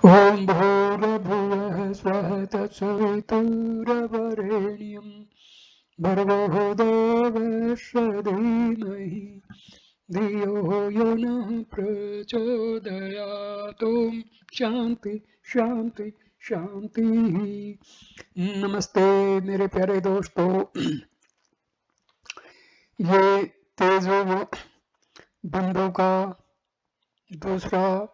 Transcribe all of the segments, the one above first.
ओम भूर्भुवः स्वः तत्सवितुर्वरेण्यं भर्गो देवस्य धीमहि धियो यो नः प्रचोदयात्। ओम शांति शांति शांति। नमस्ते मेरे प्यारे दोस्तों। ये तेजो बिंदु का दूसरा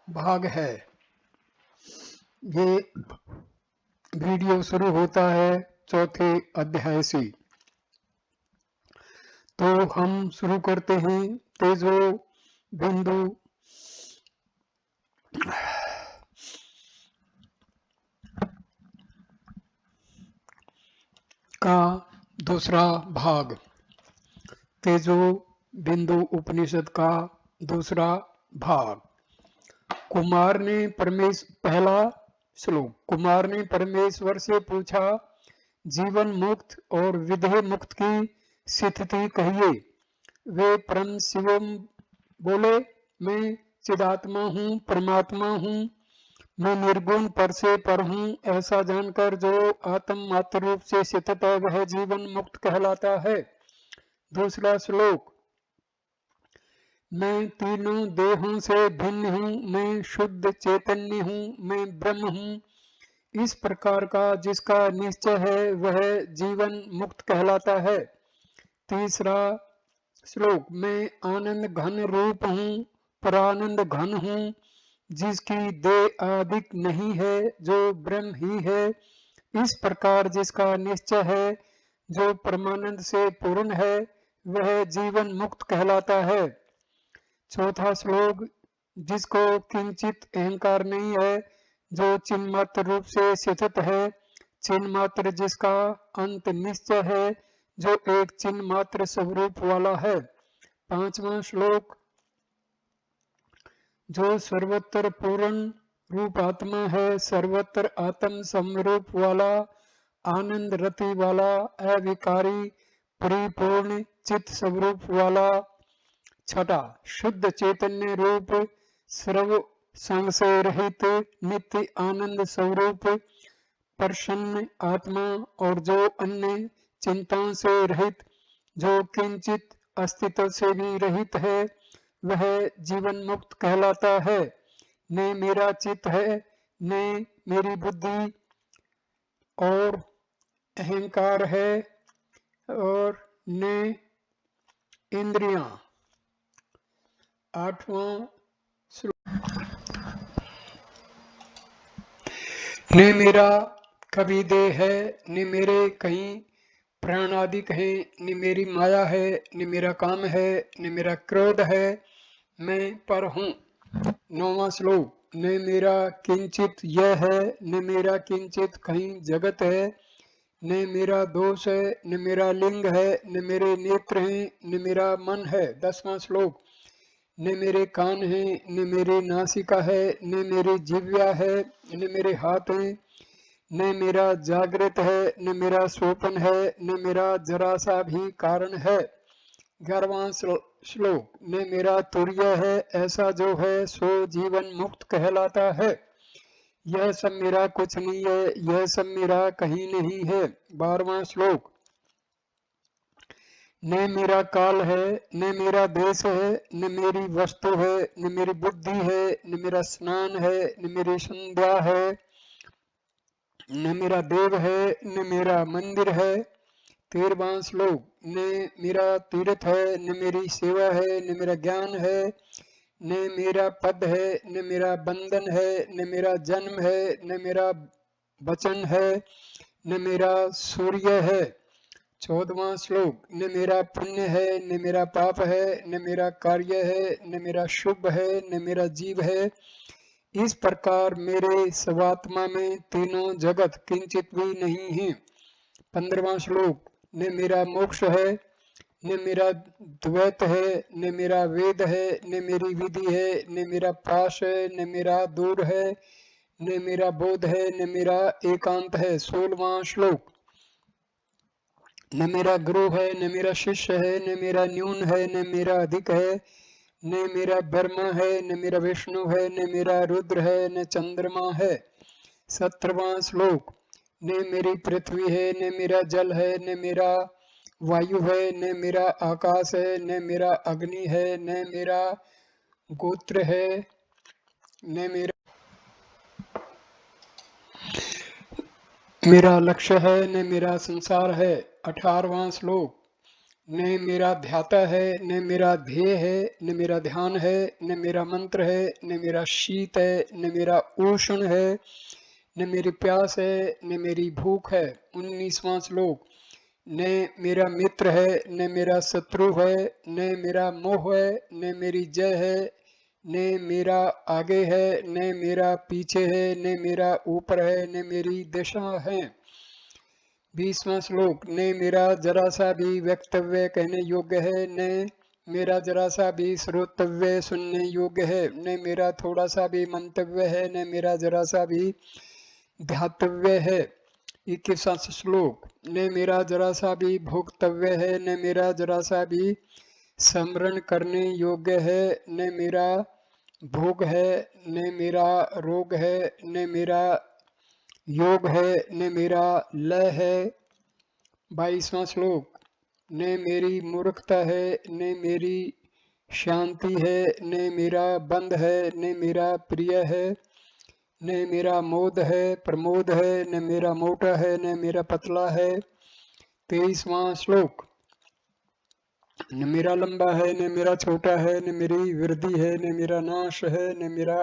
भाग है। ये वीडियो शुरू होता है चौथे अध्याय से। तो हम शुरू करते हैं तेजो बिंदु का दूसरा भाग। तेजो बिंदु उपनिषद का दूसरा भाग। पहला श्लोक। कुमार ने परमेश्वर से पूछा, जीवन मुक्त और विदेह मुक्त की स्थिति कहिए। वे परम शिवम बोले, मैं चिदात्मा हूँ, परमात्मा हूँ, मैं निर्गुण पर से पर हूँ। ऐसा जानकर जो आत्म मात्र रूप से स्थित है वह जीवन मुक्त कहलाता है। दूसरा श्लोक। मैं तीनों देहों से भिन्न हूँ, मैं शुद्ध चैतन्य हूँ, मैं ब्रह्म हूँ। इस प्रकार का जिसका निश्चय है वह जीवन मुक्त कहलाता है। तीसरा श्लोक। मैं आनंद घन रूप हूँ, परानंद घन हूँ, जिसकी देह आदिक नहीं है, जो ब्रह्म ही है। इस प्रकार जिसका निश्चय है, जो परमानंद से पूर्ण है, वह जीवन मुक्त कहलाता है। चौथा श्लोक। जिसको किंचित अहंकार नहीं है, जो चिन्मात्र रूप से स्थित है, चिन्मात्र जिसका अंत निश्चय है, जो एक चिन्मात्र स्वरूप वाला है। पांचवा श्लोक। जो सर्वत्र पूर्ण रूप आत्मा है, सर्वत्र आत्म समरूप वाला, आनंद रति वाला, अविकारी परिपूर्ण चित्त स्वरूप वाला। छठा। शुद्ध चैतन्य रूप, सर्व संग से रहित, नित्य आनंद स्वरूप, प्रसन्न आत्मा, और जो अन्य चिंताओं से रहित, जो किंचित अस्तित्व से भी रहित है, वह जीवन मुक्त कहलाता है। न मेरा चित्त है, न मेरी बुद्धि और अहंकार है, और न इंद्रियां। आठवां श्लोक। न मेरा कभी देह है, न मेरे कहीं प्राण आदि हैं, न मेरी माया है, न मेरा काम है, न मेरा क्रोध है, मैं पर हूँ। नौवां श्लोक। न मेरा किंचित यह है, न मेरा किंचित कहीं जगत है, न मेरा दोष है, न मेरा लिंग है, न मेरे नेत्र हैं, न मेरा मन है। 10वां श्लोक। न मेरे कान हैं, न मेरी नासिका है, न मेरी जिह्वा है, न मेरे हाथ हैं, न मेरा जागृत है, न मेरा स्वप्न है, न मेरा जरा सा भी कारण है। 11वां श्लोक। न मेरा तुर्य है, ऐसा जो है सो जीवन मुक्त कहलाता है। यह सब मेरा कुछ नहीं है, यह सब मेरा कहीं नहीं है। 12वां श्लोक। न मेरा काल है, न मेरा देश है, न मेरी वस्तु है, न मेरी बुद्धि है, न मेरा स्नान है, न मेरी संध्या है, न मेरा देव है, न मेरा मंदिर है। 13वां श्लोक। न मेरा तीर्थ है, न मेरी सेवा है, न मेरा ज्ञान है, न मेरा पद है, न मेरा बंधन है, न मेरा जन्म है, न मेरा वचन है, न मेरा सूर्य है। 14वां श्लोक। न मेरा पुण्य है, न मेरा पाप है, न मेरा कार्य है, न मेरा शुभ है, न मेरा जीव है। इस प्रकार मेरे स्वात्मा में तीनों जगत किंचित भी नहीं है। 15वां श्लोक। न मेरा मोक्ष है, न मेरा द्वैत है, न मेरा वेद है, न मेरी विधि है, न मेरा पाश है, न मेरा दूर है, न मेरा बोध है, न मेरा एकांत है। 16वां श्लोक। न मेरा गुरु है, न मेरा शिष्य है, न मेरा न्यून है, न मेरा अधिक है, न मेरा ब्रह्मा है, न मेरा विष्णु है, न मेरा रुद्र है, न चंद्रमा है। 17वां श्लोक। न मेरी पृथ्वी है, न मेरा जल है, न मेरा वायु है, न मेरा आकाश है, न मेरा अग्नि है, न मेरा गोत्र है, न मेरा लक्ष्य है, न मेरा संसार है। 18वां श्लोक। न मेरा ध्याता है, न मेरा ध्येय है, न मेरा ध्यान है, न मेरा मंत्र है, न मेरा शीत है, न मेरा उष्ण है, न मेरी प्यास है, न मेरी भूख है। 19वां श्लोक। न मेरा मित्र है, न मेरा शत्रु है, न मेरा मोह है, न मेरी जय है, न मेरा आगे है, न मेरा पीछे है, न मेरा ऊपर है, न मेरी दिशा है। 20वां श्लोक। न मेरा जरा सा भी वक्तव्य कहने योग्य है, न मेरा जरा सा भी श्रोतव्य सुनने योग्य है, न मेरा थोड़ा सा भी मंतव्य है, न मेरा जरा सा भी ध्यातव्य है। 21वां श्लोक। न मेरा जरा सा भी भोक्तव्य है, न मेरा जरा सा भी स्मरण करने योग्य है, न मेरा भोग है, न मेरा रोग है, न मेरा योग है, न मेरा लय है। 22वां श्लोक। न मेरी मूर्खता है, न मेरी शांति है, न मेरा बंध है, न मेरा प्रिय है, न मेरा मोद है प्रमोद है, न मेरा मोटा है, न मेरा पतला है। 23वां श्लोक। न मेरा लंबा है, न मेरा छोटा है, न मेरी वृद्धि है, न मेरा नाश है, न मेरा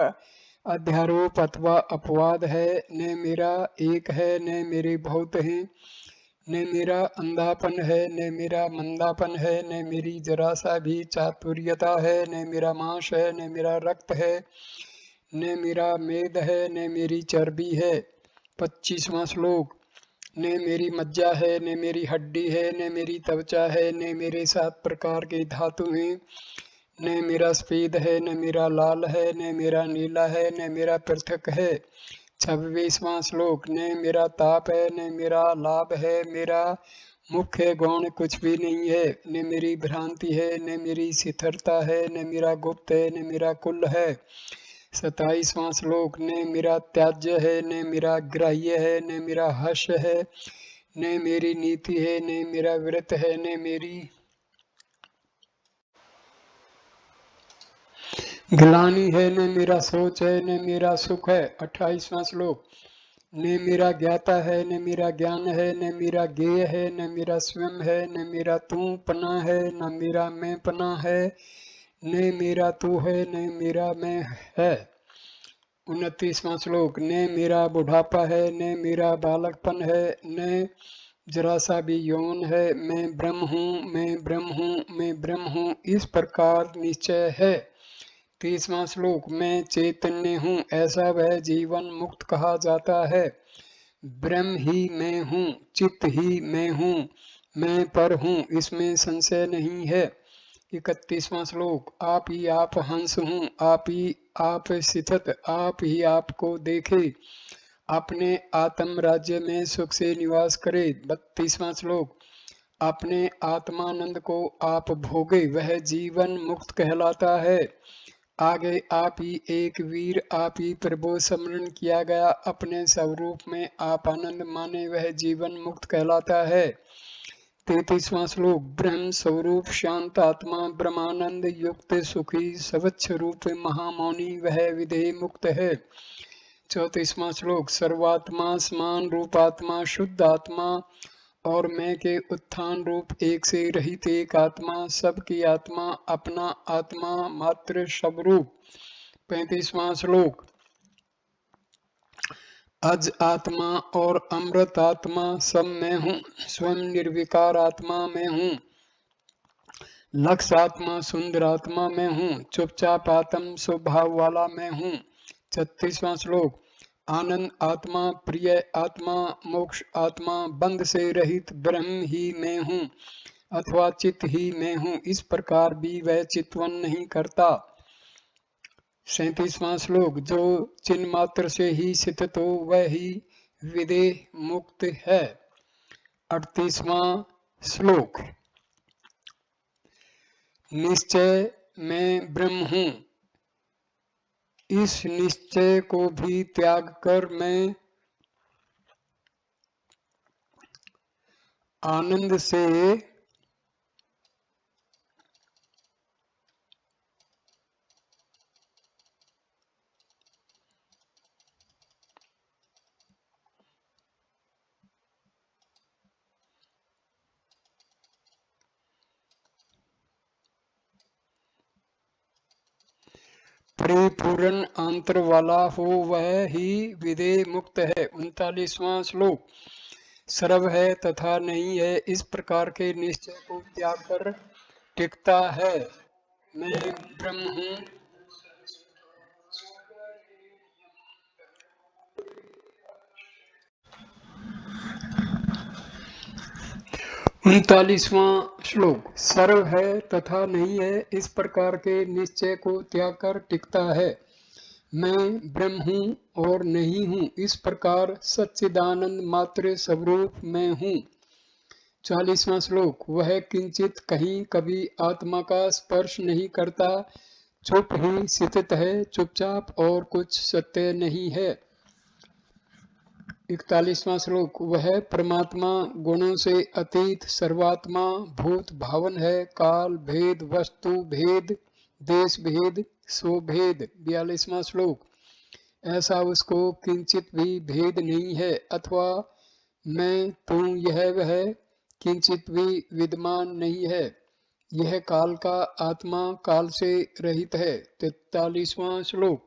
अध्यारोप अथवा अपवाद है, न मेरा एक है, न मेरे बहुत हैं, न मेरा अंधापन है, न मेरा मंदापन है, न मेरी जरा सा भी चातुर्यता है, न मेरा मांस है, न मेरा रक्त है, न मेरा मेद है, न मेरी चर्बी है। 25वां श्लोक। न मेरी मज्जा है, न मेरी हड्डी है, न मेरी त्वचा है, न मेरे 7 प्रकार के धातु हैं, न मेरा सफेद है, न मेरा लाल है, न मेरा नीला है, न मेरा पृथक है। 26वां श्लोक। न मेरा ताप है, न मेरा लाभ है, मेरा मुख्य गौण कुछ भी नहीं है, न मेरी भ्रांति है, न मेरी शिथिलता है, न मेरा गुप्त है, न मेरा कुल है। 27वां श्लोक। न मेरा त्याज्य है, न मेरा ग्राह्य है, न मेरा हर्ष है, न मेरी नीति है, न मेरा व्रत है, न मेरी ग्लानि है, न मेरा सोच है, न मेरा सुख है। 28वां श्लोक। न मेरा ज्ञाता है, न मेरा ज्ञान है, न मेरा ज्ञेय है, न मेरा स्वयं है, न मेरा तू पना है, न मेरा मैं पना है, न मेरा तू है, न मेरा मैं है। 29वां श्लोक। न मेरा बुढ़ापा है, न मेरा बालकपन है, न जरा सा भी यौन है, मैं ब्रह्म हूँ, मैं ब्रह्म हूँ, मैं ब्रह्म हूँ, इस प्रकार निश्चय है। 30वां श्लोक। मैं चैतन्य हूँ, ऐसा वह जीवन मुक्त कहा जाता है। ब्रह्म ही मैं हूँ, चित्त ही मैं हूँ, मैं पर हूँ, इसमें संशय नहीं है। 31वां श्लोक। आप ही आप हंस हूँ, आप ही आप स्थित, आप ही आपको देखे, अपने आत्म राज्य में सुख से निवास करे। 32वां श्लोक। अपने आत्मानंद को आप भोगे, वह जीवन मुक्त कहलाता है। आगे आप ही एक वीर, आप ही प्रभु स्मरण किया गया, अपने स्वरूप में आप आनंद माने, वह जीवन मुक्त कहलाता है। 33वां श्लोक। ब्रह्म स्वरूप शांत आत्मा, ब्रह्मानंद युक्त सुखी स्वच्छ रूप महामौनी, वह विधेय मुक्त है। 34वां श्लोक। सर्वात्मा समान रूपात्मा, शुद्ध आत्मा और मैं के उत्थान रूप एक से रहित एक आत्मा, सबकी आत्मा, अपना आत्मा मात्र स्वरूप। 35वां श्लोक। अज आत्मा और अमृत आत्मा सब मैं हूँ, स्वयं निर्विकार आत्मा मैं हूँ, लक्ष्य आत्मा सुंदर आत्मा मैं हूँ, चुपचाप आत्म स्वभाव वाला मैं हूँ। 36वां श्लोक। आनंद आत्मा, प्रिय आत्मा, मोक्ष आत्मा, बंध से रहित ब्रह्म ही मैं हूँ अथवा चित्त ही मैं हूँ, इस प्रकार भी वह चितवन नहीं करता। 37वां श्लोक। जो चिन्ह मात्र से ही स्थित हो, वह ही विदेह मुक्त है। 38वां श्लोक। निश्चय मैं ब्रह्म हूँ, इस निश्चय को भी त्याग कर मैं आनंद से परिपूर्ण अंतर वाला हो, वह ही विदेह मुक्त है। 39वां श्लोक। सर्व है तथा नहीं है, इस प्रकार के निश्चय को त्याग कर टिकता है। मैं ब्रह्म हूँ, 39वां श्लोक। सर्व है तथा नहीं है, इस प्रकार के निश्चय को त्याग कर टिकता है। मैं ब्रह्म हूँ और नहीं हूँ, इस प्रकार सच्चिदानंद मात्र स्वरूप मैं हूँ। 40वां श्लोक। वह किंचित कहीं कभी आत्मा का स्पर्श नहीं करता, चुप ही स्थित है, चुपचाप, और कुछ सत्य नहीं है। 41वां श्लोक। वह परमात्मा गुणों से अतीत सर्वात्मा भूत भावन है, काल भेद, वस्तु भेद, देश भेद, सो भेद। 42वां श्लोक। ऐसा उसको किंचित भी भेद नहीं है, अथवा मैं तू यह वह किंचित भी विद्यमान नहीं है। यह काल का आत्मा काल से रहित है। 43वां श्लोक।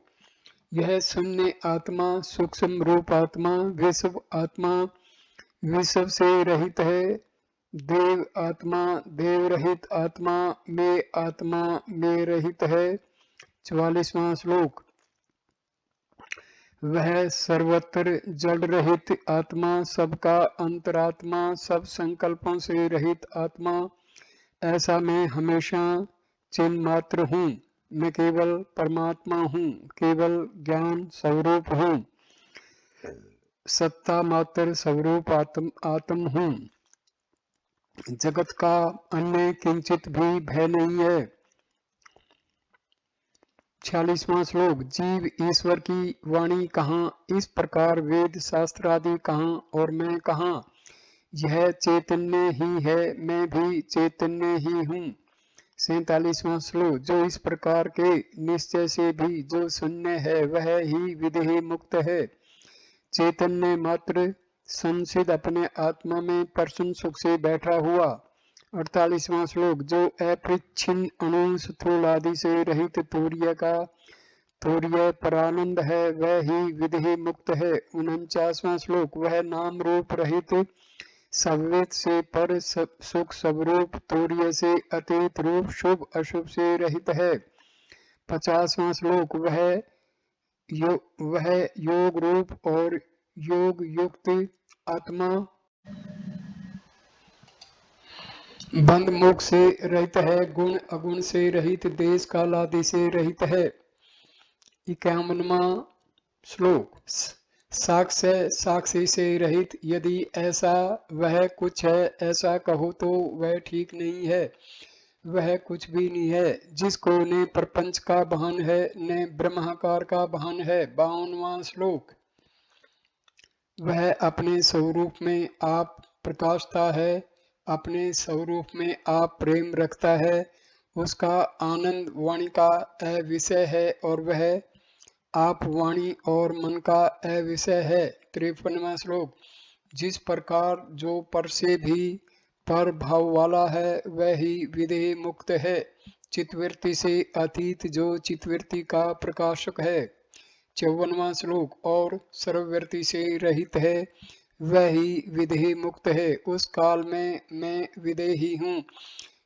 यह शून्य आत्मा सूक्ष्म रूप आत्मा विश्व आत्मा विश्व से रहित है। देव आत्मा देव रहित आत्मा में रहित है। 44वां श्लोक। वह सर्वत्र जड़ रहित आत्मा, सबका अंतरात्मा, सब संकल्पों से रहित आत्मा, ऐसा मैं हमेशा चिन्ह मात्र हूँ। मैं केवल परमात्मा हूँ, केवल ज्ञान स्वरूप हूँ, सत्ता मात्र स्वरूप आत्म हूँ। जगत का अन्य किंचित भी भय नहीं है। 46वां श्लोक। जीव ईश्वर की वाणी कहाँ, इस प्रकार वेद शास्त्र आदि कहाँ, और मैं कहाँ। यह चैतन्य ही है, मैं भी चैतन्य ही हूँ। 47वां श्लोक। जो इस प्रकार के निश्चय से भी जो शून्य है, वह ही विदेह मुक्त है, चैतन्य मात्र संसिद अपने आत्मा में प्रसन्न सुख से बैठा हुआ। 48वां श्लोक। जो अपरिच्छिन्न अणु स्थूल आदि से रहित तूर्य परानंद है, वह ही विदेह मुक्त है। 49वां श्लोक। वह नाम रूप रहित सव्यत से पर सुख स्वरूप, तूर्य से अतीत रूप, शुभ अशुभ से रहित है। 50वां श्लोक। वह योग रूप और योग युक्त आत्मा बंध मोक्ष से रहित है, गुण अगुण से रहित, देश काल आदि से रहित है। 51वां श्लोक। साक्षी से रहित, यदि ऐसा वह कुछ है ऐसा कहो तो वह ठीक नहीं है, वह कुछ भी नहीं है, जिसको न प्रपंच का भान है न ब्रह्माकार का भान है। 52वां श्लोक। वह अपने स्वरूप में आप प्रकाशता है, अपने स्वरूप में आप प्रेम रखता है, उसका आनंद वाणी का अविषय है, और वह आप वाणी और मन का अविषय है। 53वां श्लोक। जिस प्रकार जो पर से भी पर भाव वाला है, वह ही विदेह मुक्त है, चित्तवृत्ति से अतीत जो चित्तवृत्ति का प्रकाशक है। 54वां श्लोक। और सर्ववृत्ति से रहित है, वह ही विदेह मुक्त है, उस काल में मैं विदेही हूँ,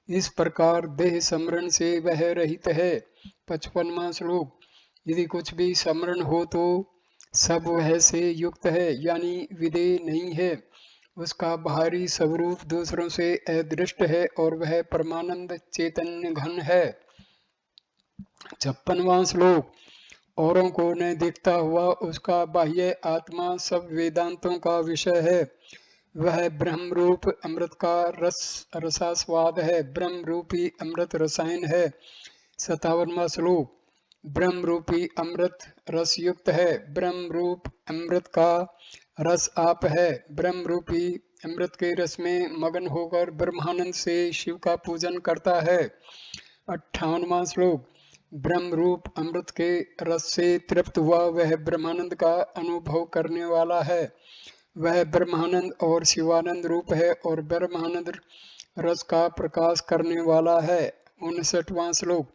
इस प्रकार देह स्मरण से वह रहित है। 55वां श्लोक। यदि कुछ भी स्मरण हो तो सब वह से युक्त है, यानी विदेह नहीं है, उसका बाहरी स्वरूप दूसरों से अदृष्ट है, और वह परमानंद चैतन्य घन है। 56वां श्लोक। औरों को न देखता हुआ उसका बाह्य आत्मा सब वेदांतों का विषय है, वह ब्रह्म रूप अमृत का रसास्वाद है, ब्रह्म रूपी अमृत रसायन है, 57वां श्लोक। ब्रह्म रूपी अमृत रस युक्त है, ब्रह्म रूप अमृत का रस आप है। ब्रह्म रूपी अमृत के रस में मगन होकर ब्रह्मानंद से शिव का पूजन करता है। 58वां श्लोक। ब्रह्म रूप अमृत के रस से तृप्त हुआ वह ब्रह्मानंद का अनुभव करने वाला है। वह ब्रह्मानंद और शिवानंद रूप है और ब्रह्मानंद रस का प्रकाश करने वाला है। 59वां श्लोक।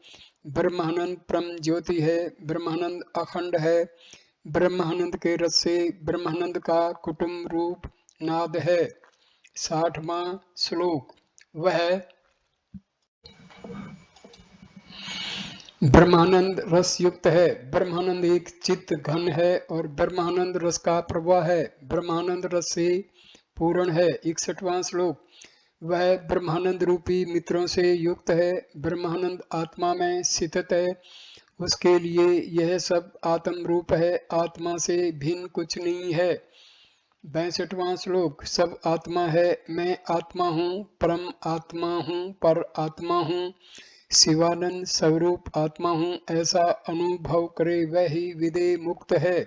ब्रह्मानंद परम ज्योति है, ब्रह्मानंद अखंड है। ब्रह्मानंद के रस से ब्रह्मानंद का कुटुंब रूप नाद है। 60वां श्लोक। वह ब्रह्मानंद रस युक्त है, ब्रह्मानंद एक चित्त घन है और ब्रह्मानंद रस का प्रवाह है, ब्रह्मानंद रस से पूर्ण है। 61वां श्लोक। वह ब्रह्मानंद रूपी मित्रों से युक्त है, ब्रह्मानंद आत्मा में स्थित है, उसके लिए यह सब आत्म रूप है, आत्मा से भिन्न कुछ नहीं है। 62वां श्लोक। सब आत्मा है, मैं आत्मा हूँ, परम आत्मा हूँ, पर आत्मा हूँ, शिवानंद स्वरूप आत्मा हूँ, ऐसा अनुभव करे वह ही विदेह मुक्त है।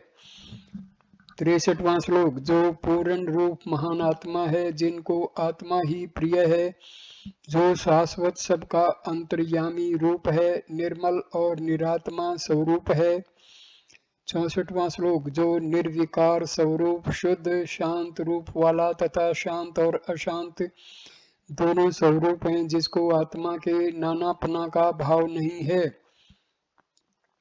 63वां श्लोक। जो पूर्ण रूप महान आत्मा है, जिनको आत्मा ही प्रिय है, जो शाश्वत सबका अंतर्यामी रूप है, निर्मल और निरात्मा स्वरूप है। 64वां श्लोक। जो निर्विकार स्वरूप शुद्ध शांत रूप वाला तथा शांत और अशांत दोनों स्वरूप हैं, जिसको आत्मा के नानापना का भाव नहीं है।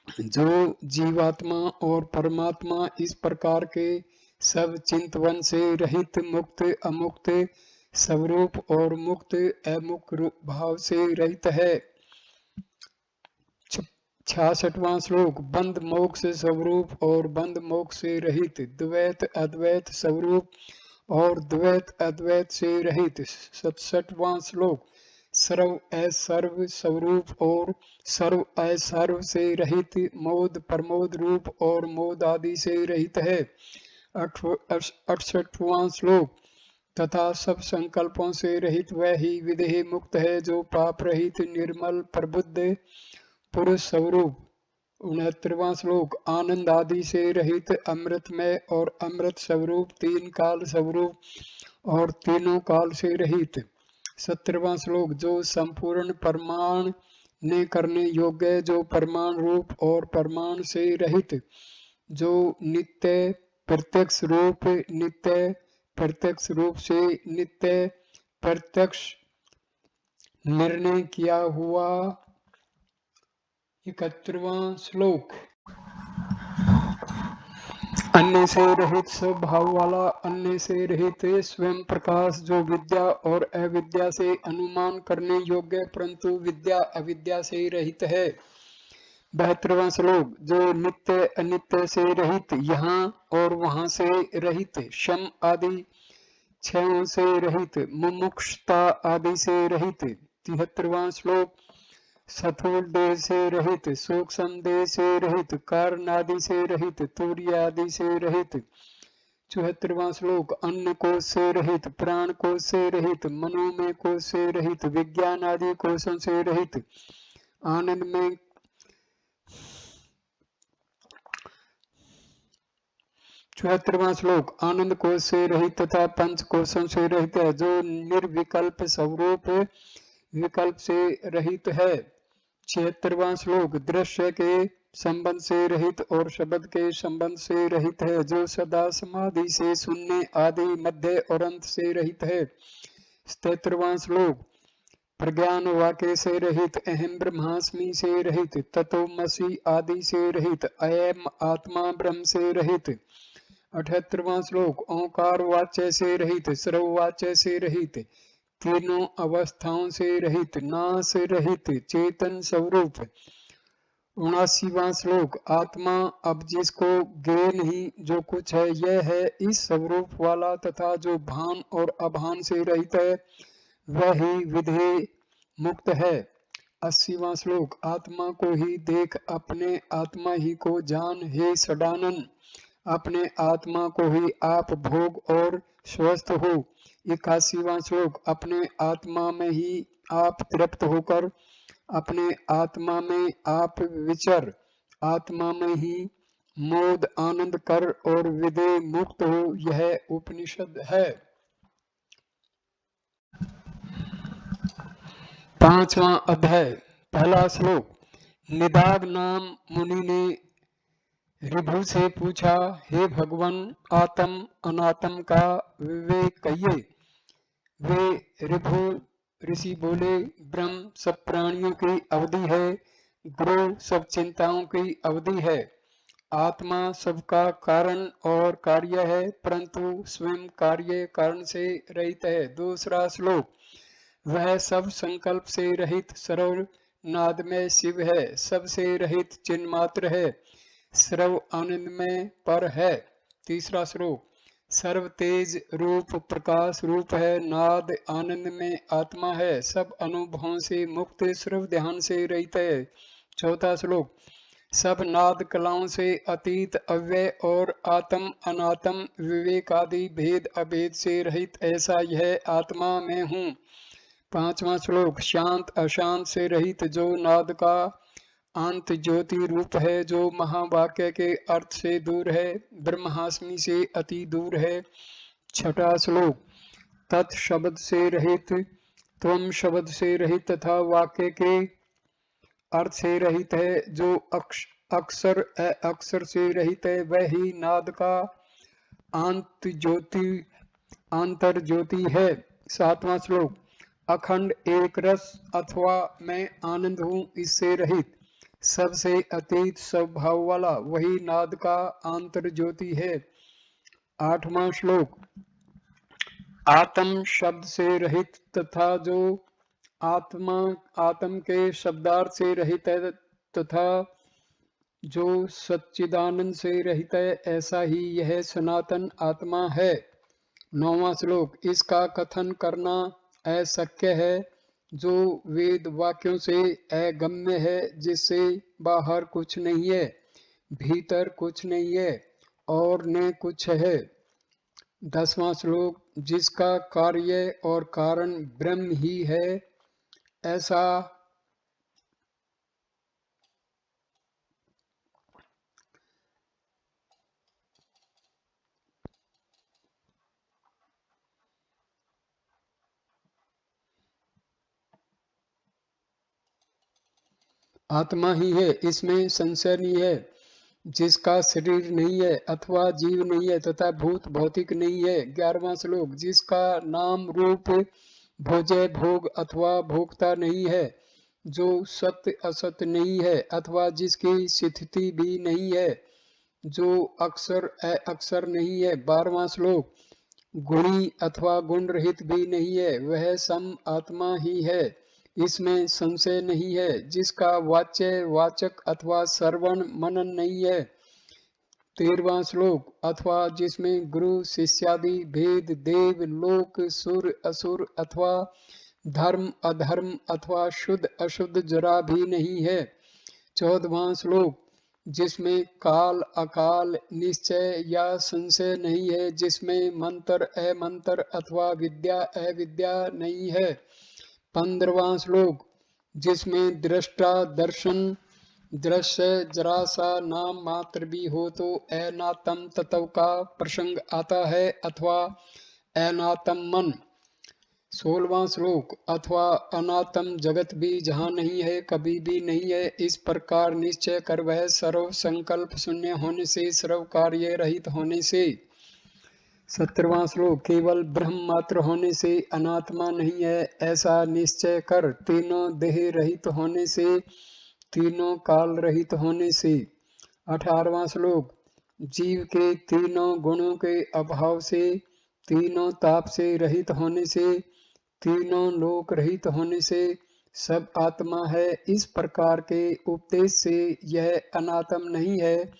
जो जीवात्मा और परमात्मा इस प्रकार के सब चिंतवन से रहित मुक्त अमुक्त स्वरूप और मुक्त अमुक्त भाव से रहित है। 66वां श्लोक। बंध मोक्ष स्वरूप और बंध मोक्ष से रहित, द्वैत अद्वैत स्वरूप और द्वैत अद्वैत से रहित। 67वां श्लोक। सर्व असर्व स्वरूप और सर्व असर्व से रहित, मोद प्रमोद रूप और मोद आदि से रहित है। 68वां श्लोक। तथा सब संकल्पों से रहित वह ही विदेह मुक्त है, जो पाप रहित निर्मल प्रबुद्ध पुरुष स्वरूप। 69वां श्लोक। आनंद आदि से रहित, अमृतमय और अमृत स्वरूप, तीन काल स्वरूप और तीनों काल से रहित। 70वां श्लोक। जो संपूर्ण परमाण ने करने योग्य, जो परमाण रूप और परमाण से रहित, जो नित्य प्रत्यक्ष रूप, नित्य प्रत्यक्ष रूप से नित्य प्रत्यक्ष निर्णय किया हुआ। 71वां श्लोक। अन्य से रहित स्वभाव वाला, अन्य से रहित स्वयं प्रकाश, जो विद्या और अविद्या से अनुमान करने योग्य परंतु विद्या अविद्या से रहित है। 72वां श्लोक। जो नित्य अनित्य से रहित, यहाँ और वहां से रहित, शम आदि क्षयों से रहित, मुमुक्षुता आदि से रहित। 73वां श्लोक। स्थूल देह से रहित, सूक्ष्म देह से रहित, कारण आदि से रहित, तूर्य आदि से रहित। 74वां श्लोक। अन्न कोश से रहित, प्राण कोश से रहित, मनोमय कोश से रहित, विज्ञान आदि कोशों से रहित, आनंद में 74वां श्लोक। आनंद कोश से रहित तथा पंच कोशों से रहित है, जो निर्विकल्प स्वरूप विकल्प से रहित है। 76वां श्लोक। दृश्य के संबंध से रहित और शब्द के संबंध से रहित है, जो सदा समाधि से शून्य आदि मध्य और अंत से रहित है। 77वां श्लोक। प्रज्ञान वाक्य से रहित, अहम ब्रह्मास्मि से रहित, तत्वमसि आदि से रहित, अयम आत्मा ब्रह्म से रहित। 78वां श्लोक। ओंकार वाच्य से रहित, सर्व वाच्य से रहित, तीनों अवस्थाओं से रहित, नाश रहित, चेतन स्वरूप। 79वां श्लोक। आत्मा अब जिसको ज्ञेय नहीं जो कुछ है यह है, इस स्वरूप वाला तथा जो भान और अभान से रहित है, वह ही विधेय मुक्त है। 80वां श्लोक। आत्मा को ही देख, अपने आत्मा ही को जान, हे सडानन, अपने आत्मा को ही आप भोग और स्वस्थ हो। 81वां श्लोक। अपने आत्मा में ही आप तृप्त होकर अपने आत्मा में आप विचर, आत्मा में ही मोद आनंद कर और विदेह मुक्त हो, यह उपनिषद है। 5वां अध्याय, पहला श्लोक। निदाग नाम मुनि ने ऋभु से पूछा, हे भगवान, आत्म अनात्म का विवेक कहिए। वे ऋभु ऋषि बोले, ब्रह्म सब प्राणियों की अवधि है, गुरु सब चिंताओं की अवधि है, आत्मा सबका कारण और कार्य है, परंतु स्वयं कार्य कारण से रहित है। दूसरा श्लोक। वह सब संकल्प से रहित सर्व नाद में शिव है, सबसे रहित चिन्ह मात्र है, सर्व आनंद में पर है। तीसरा श्लोक। सर्व तेज रूप प्रकाश रूप है, नाद आनंद में आत्मा है, सब अनुभवों से मुक्त, सर्व ध्यान से रहित है। चौथा श्लोक। सब नाद कलाओं से अतीत अव्यय और आत्म अनात्म विवेक आदि भेद अभेद से रहित, ऐसा यह आत्मा में हूँ। पांचवा श्लोक। शांत अशांत से रहित जो नाद का अंत ज्योति रूप है, जो महावाक्य के अर्थ से दूर है, ब्रह्मास्मि से अति दूर है। छठा श्लोक। तत् शब्द से रहित, त्वम शब्द से रहित तथा वाक्य के अर्थ से रहित है, जो अक्षर अक्षर से रहित है, वह ही नाद का अंत ज्योति अंतर ज्योति है। सातवां श्लोक। अखंड एक रस अथवा मैं आनंद हूँ, इससे रहित, सबसे अतीत स्वभाव वाला, वही नाद का आंतर ज्योति है। आठवां श्लोक। आत्म शब्द से रहित तथा जो आत्मा आत्म के शब्दार्थ से रहित है तथा जो सच्चिदानंद से रहित है, ऐसा ही यह सनातन आत्मा है। नौवां श्लोक। इसका कथन करना अशक्य है, जो वेद वाक्यों से अगम्य है, जिससे बाहर कुछ नहीं है, भीतर कुछ नहीं है और न कुछ है। 10वां श्लोक। जिसका कार्य और कारण ब्रह्म ही है, ऐसा आत्मा ही है, इसमें संशय नहीं है। जिसका शरीर नहीं है अथवा जीव नहीं है तथा भूत भौतिक नहीं है। 11वां श्लोक। जिसका नाम रूप भोज्य भोग अथवा भोक्ता नहीं है, जो सत्य असत्य नहीं है अथवा जिसकी स्थिति भी नहीं है, जो अक्षर अक्षर नहीं है। 12वां श्लोक। गुणी अथवा गुण रहित भी नहीं है, वह सम आत्मा ही है, इसमें संशय नहीं है। जिसका वाच्य वाचक अथवा श्रवण मनन नहीं है। 13वां श्लोक। अथवा जिसमें गुरु शिष्यादि भेद देव लोक सुर असुर अथवा धर्म अधर्म अथवा शुद्ध अशुद्ध जरा भी नहीं है। 14वां श्लोक। जिसमें काल अकाल निश्चय या संशय नहीं है, जिसमें मंत्र अमंत्र अथवा विद्या अविद्या नहीं है। 15वां श्लोक। जिसमें दृष्टा दर्शन दृश्य जरा सा नाम मात्र भी हो तो अनात्म तत्व का प्रसंग आता है अथवा अनात्म मन। 16वां श्लोक। अथवा अनात्म जगत भी जहाँ नहीं है, कभी भी नहीं है, इस प्रकार निश्चय कर वह सर्व संकल्प शून्य होने से, सर्व कार्य रहित होने से। 17वां श्लोक। केवल ब्रह्म मात्र होने से अनात्मा नहीं है, ऐसा निश्चय कर, तीनों देह रहित होने से, तीनों काल रहित होने से। 18वां श्लोक। जीव के तीनों गुणों के अभाव से, तीनों ताप से रहित होने से, तीनों लोक रहित होने से सब आत्मा है, इस प्रकार के उपदेश से यह अनात्म नहीं है,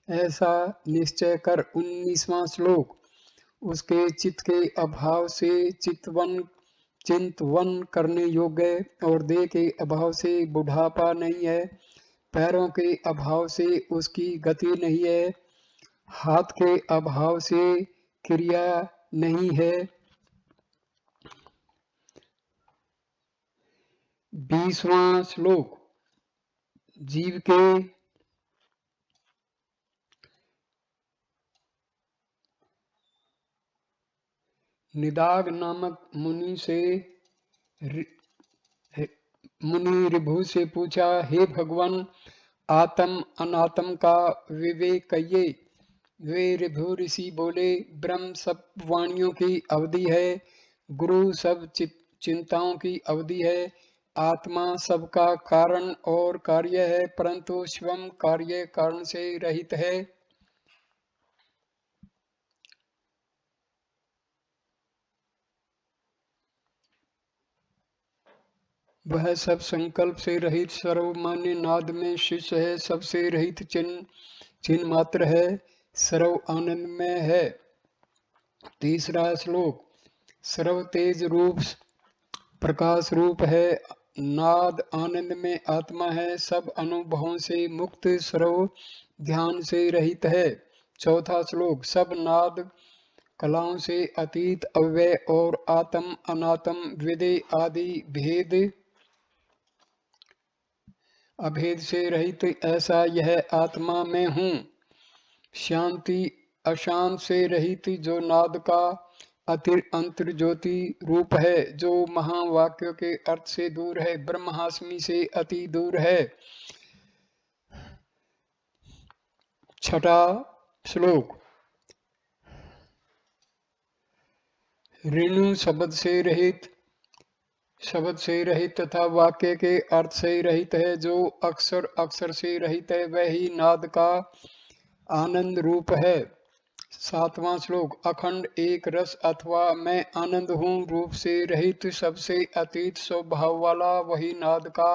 ऐसा निश्चय कर। 19वां श्लोक। उसके चित्त के अभाव से चिंतवन करने योग्य और देह के अभाव से बुढ़ापा नहीं है, पैरों के अभाव से उसकी गति नहीं है, हाथ के अभाव से क्रिया नहीं है, 20वां श्लोक जीव के निदाग नामक मुनि से मुनि ऋभु से पूछा, हे भगवान, आत्म अनात्म का विवेक कहिए। वे ऋभु ऋषि बोले, ब्रह्म सब वाणियों की अवधि है, गुरु सब चिंताओं की अवधि है, आत्मा सबका कारण और कार्य है, परंतु स्वयं कार्य कारण से रहित है। वह सब संकल्प से रहित सर्वमान्य नाद में शिष्य है, सबसे रहित चिन्ह मात्र है, सर्व आनंदमय है। 3रा श्लोक सर्व तेज रूप प्रकाश रूप है, नाद आनंद में आत्मा है, सब अनुभवों से मुक्त, सर्व ध्यान से रहित है। 4था श्लोक सब नाद कलाओं से अतीत, अव्यय और आत्म अनात्म विदे आदि भेद अभेद से रहित, ऐसा यह आत्मा में हूँ। शांति अशांत से रहित, जो नाद का अंतर ज्योति रूप है, जो महावाक्यों के अर्थ से दूर है, ब्रह्मास्मि से अति दूर है। 6ठा श्लोक ऋणु शब्द से रहित तथा वाक्य के अर्थ से रहित है, जो अक्षर से रहित है, वही नाद का आनंद रूप है। 7वां श्लोक अखंड एक रस अथवा मैं आनंद हूँ रूप से रहित, सबसे अतीत स्वभाव वाला, वही नाद का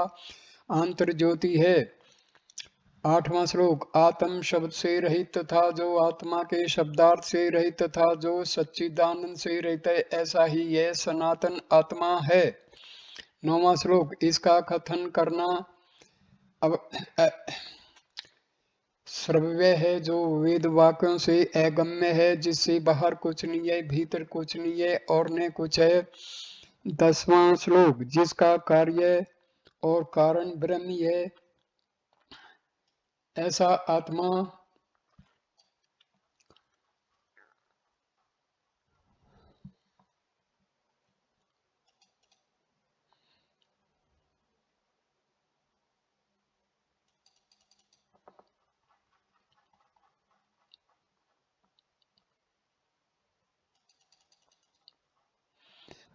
आंतर ज्योति है। 8वां श्लोक आत्म शब्द से रहित तथा जो आत्मा के शब्दार्थ से रहित तथा जो सच्चिदानंद से रहित है, ऐसा ही यह सनातन आत्मा है। 9वां श्लोक इसका कथन करना अब श्रव्य है, जो वेद वाक्यों से अगम्य है, जिससे बाहर कुछ नहीं है, भीतर कुछ नहीं है और न कुछ है। 10वां श्लोक जिसका कार्य और कारण ब्रह्म ही है, ऐसा आत्मा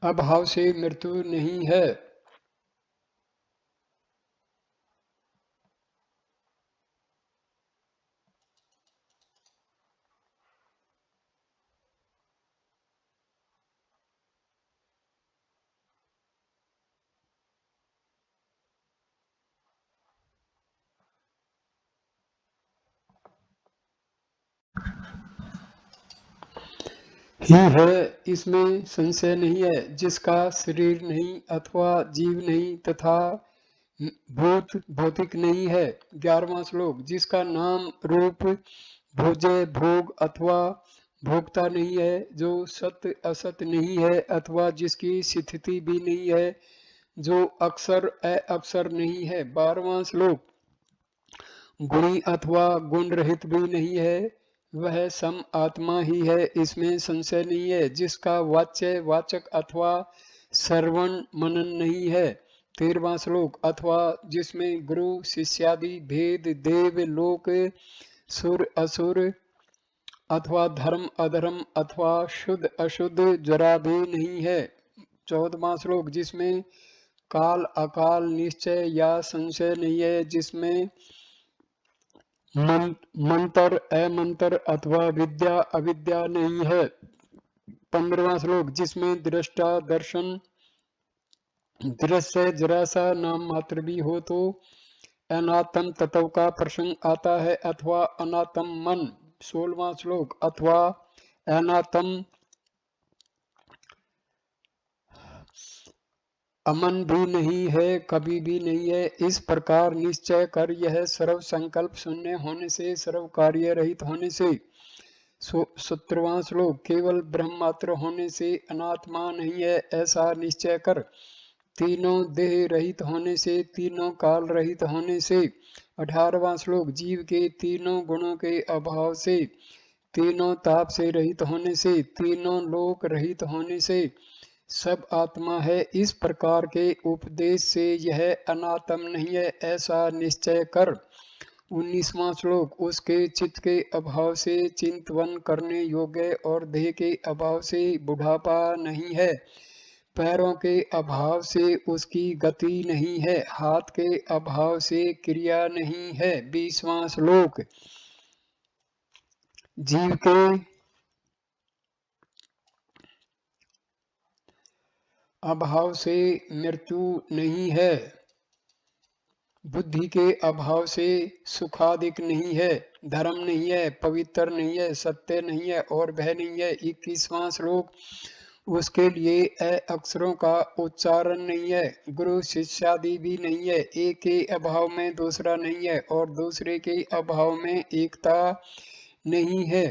अभाव से मृत्यु नहीं है। ही है, इसमें संशय नहीं है, जिसका शरीर नहीं अथवा जीव नहीं तथा भौतिक नहीं है। 11वां श्लोक जिसका नाम रूप भोज्य भोग अथवा भोक्ता नहीं है, जो सत्य असत नहीं है अथवा जिसकी स्थिति भी नहीं है, जो अक्षर अक्षर नहीं है। 12वां श्लोक गुणी अथवा गुण रहित भी नहीं है, वह सम आत्मा ही है, इसमें संशय नहीं है, जिसका वाच्य वाचक अथवा श्रवण मनन नहीं है। 13वां श्लोक अथवा जिसमें गुरु शिष्यादि भेद देव लोक सुर असुर अथवा धर्म अधर्म अथवा शुद्ध अशुद्ध जरा भी नहीं है। 14वां श्लोक जिसमें काल अकाल निश्चय या संशय नहीं है, जिसमें मंत्र अमंत्र अथवा विद्या अविद्या नहीं है। 15वां श्लोक जिसमें दृष्टा दर्शन दृश्य जरा सा नाम मात्र भी हो तो अनात्म तत्व का प्रसंग आता है अथवा अनात्म मन। 16वां श्लोक अथवा अनात्म अमन भी नहीं है, कभी भी नहीं है, इस प्रकार निश्चय कर यह सर्व संकल्प शून्य होने से सर्व कार्य रहित होने से 17वां श्लोक केवल ब्रह्म मात्र होने से अनात्मा नहीं है, ऐसा निश्चय कर तीनों देह रहित होने से, तीनों काल रहित होने से। 18वां श्लोक जीव के तीनों गुणों के अभाव से, तीनों ताप से रहित होने से, तीनों लोक रहित होने से सब आत्मा है। इस प्रकार के उपदेश से यह अनात्म नहीं है ऐसा निश्चय कर। 19वां श्लोक उसके चित्त के अभाव से चिंतवन करने योग्य और देह के अभाव से बुढ़ापा नहीं है, पैरों के अभाव से उसकी गति नहीं है, हाथ के अभाव से क्रिया नहीं है। 20वां श्लोक जीव के अभाव से मृत्यु नहीं है, बुद्धि के अभाव से सुखादिक नहीं है, धर्म नहीं है, पवित्र नहीं है, सत्य नहीं है और भय नहीं है। 21वां श्लोक उसके लिए अक्षरों का उच्चारण नहीं है, गुरु शिष्यादि भी नहीं है, एक के अभाव में दूसरा नहीं है और दूसरे के अभाव में एकता नहीं है।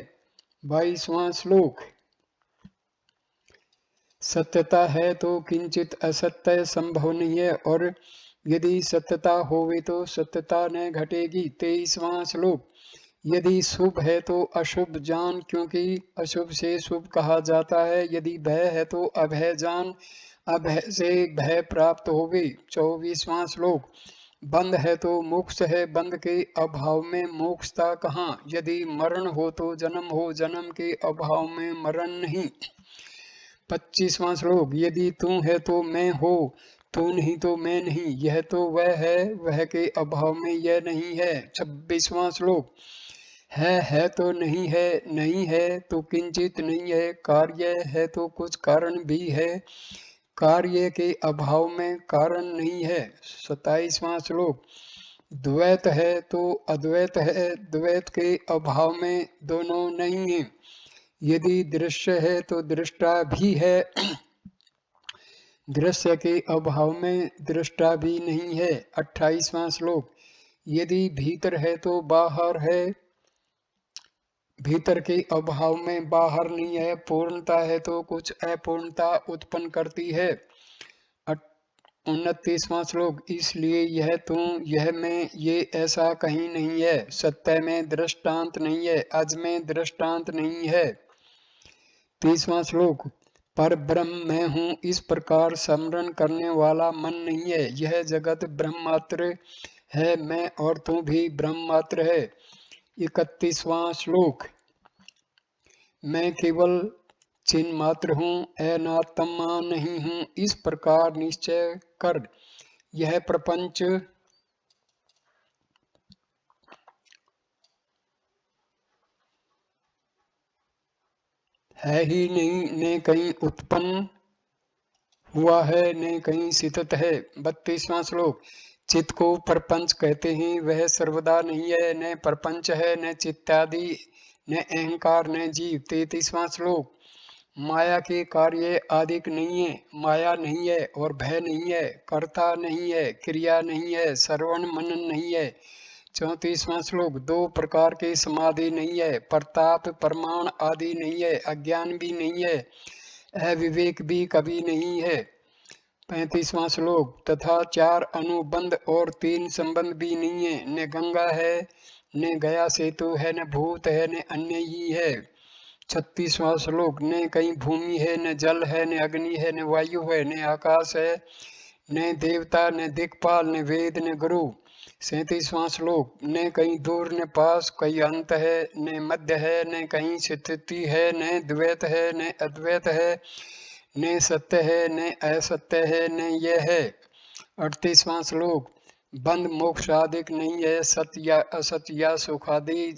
22वां श्लोक सत्यता है तो किंचित असत्य संभव नहीं है और यदि सत्यता होवे तो सत्यता न घटेगी। 23वां श्लोक यदि शुभ है तो अशुभ जान, क्योंकि अशुभ से शुभ कहा जाता है। यदि भय है तो अभय जान, अभय से भय प्राप्त होवे। 24वां श्लोक बंध है तो मोक्ष है, बंध के अभाव में मोक्षता कहाँ। यदि मरण हो तो जन्म हो, जन्म के अभाव में मरण नहीं। 25वां श्लोक यदि तू है तो मैं हो, तू नहीं तो मैं नहीं, यह तो वह है, वह के अभाव में यह नहीं है। 26वां श्लोक है तो नहीं है, नहीं है तो किंचित नहीं है, कार्य है तो कुछ कारण भी है, कार्य के अभाव में कारण नहीं है। 27वां श्लोक द्वैत है तो अद्वैत है, द्वैत के अभाव में दोनों नहीं है। यदि दृश्य है तो दृष्टा भी है, दृश्य के अभाव में दृष्टा भी नहीं है। 28वां श्लोक यदि भीतर है तो बाहर है, भीतर के अभाव में बाहर नहीं है, पूर्णता है तो कुछ अपूर्णता उत्पन्न करती है। 29वां श्लोक इसलिए यह तू, यह मैं, ये ऐसा कहीं नहीं है, सत्य में दृष्टांत नहीं है, अज में दृष्टांत नहीं है। 30वां श्लोक पर ब्रह्म मैं हूँ, इस प्रकार स्मरण करने वाला मन नहीं है। यह जगत ब्रह्म मात्र है, मैं और तू भी ब्रह्म मात्र है। 31वां श्लोक मैं केवल चिन्ह मात्र हूँ, अनात्मा नहीं हूँ, इस प्रकार निश्चय कर। यह प्रपंच है ही नहीं, न कहीं उत्पन्न हुआ है, न कहीं स्थित है। 32वां श्लोक चित्त को प्रपंच कहते हैं, वह सर्वदा नहीं है, न प्रपंच है, न चित्तादि, न अहंकार, न जीव। 33वां श्लोक माया के कार्य आदिक नहीं है, माया नहीं है और भय नहीं है, कर्ता नहीं है, क्रिया नहीं है, श्रवण मनन नहीं है। 34वां श्लोक दो प्रकार के समाधि नहीं है, प्रताप प्रमाण आदि नहीं है, अज्ञान भी नहीं है, अविवेक भी कभी नहीं है। 35वां श्लोक तथा 4 अनुबंध और 3 संबंध भी नहीं है, न गंगा है, न गया सेतु है, न भूत है, न अन्य ही है। 36वां श्लोक न कहीं भूमि है, न जल है, न अग्नि है, न वायु है, न आकाश है, न देवता, न दिक्पाल, न वेद, न गुरु। 37वां श्लोक न कहीं दूर, न पास, कहीं अंत है, न मध्य है, न कहीं स्थिति है, न द्वैत है, न अद्वैत है, न सत्य है, न असत्य है, न यह है। 38वां श्लोक बंध मोक्ष आदिक नहीं है, सत्य या असत्य या सुखादि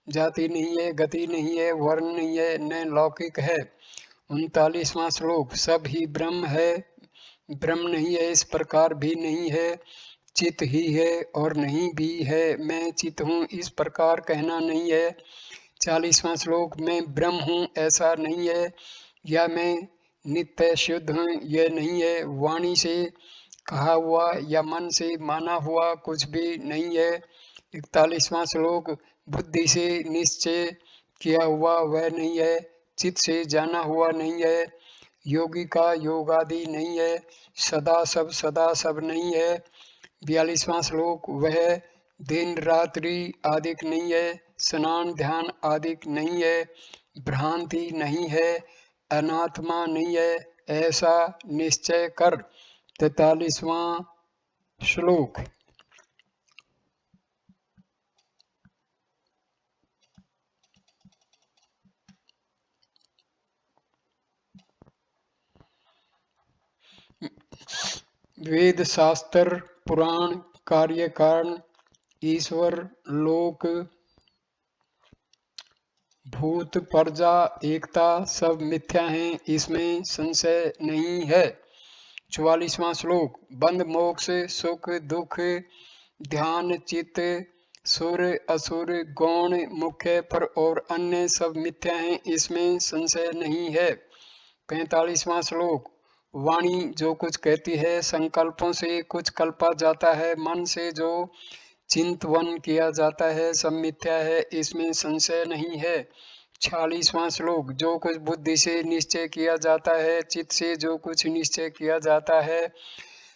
जाति नहीं है, गति नहीं है, वर्ण नहीं है, न लौकिक है। 39वां श्लोक सब ही ब्रह्म है, ब्रह्म नहीं है इस प्रकार भी नहीं है, चित ही है और नहीं भी है, मैं चित हूँ इस प्रकार कहना नहीं है। 40वां श्लोक मैं ब्रह्म हूँ ऐसा नहीं है, या मैं नित्य शुद्ध हूँ यह नहीं है, वाणी से कहा हुआ या मन से माना हुआ कुछ भी नहीं है। 41वां श्लोक बुद्धि से निश्चय किया हुआ वह नहीं है, चित्त से जाना हुआ नहीं है, योगी का योग आदि नहीं है, सदा सब नहीं है। 42वां श्लोक, वह दिन रात्रि आदिक नहीं है, स्नान ध्यान आदिक नहीं है, भ्रांति नहीं है, अनात्मा नहीं है, ऐसा निश्चय कर। 43वां श्लोक, वेद शास्त्र पुराण कार्य कारण ईश्वर लोक भूत प्रजा एकता सब मिथ्या हैं, इसमें संशय नहीं है। 44वां श्लोक, बंध मोक्ष सुख दुख ध्यान चित्त सुर असुर गौण मुख्य पर और अन्य सब मिथ्या हैं, इसमें संशय नहीं है। 45वां श्लोक, वाणी जो कुछ कहती है संकल्पों से कुछ कल्पा जाता है, मन से जो चिंतवन किया जाता है सब मिथ्या है, इसमें संशय नहीं है। 46वां श्लोक, जो कुछ बुद्धि से निश्चय किया जाता है, चित्त से जो कुछ निश्चय किया जाता है,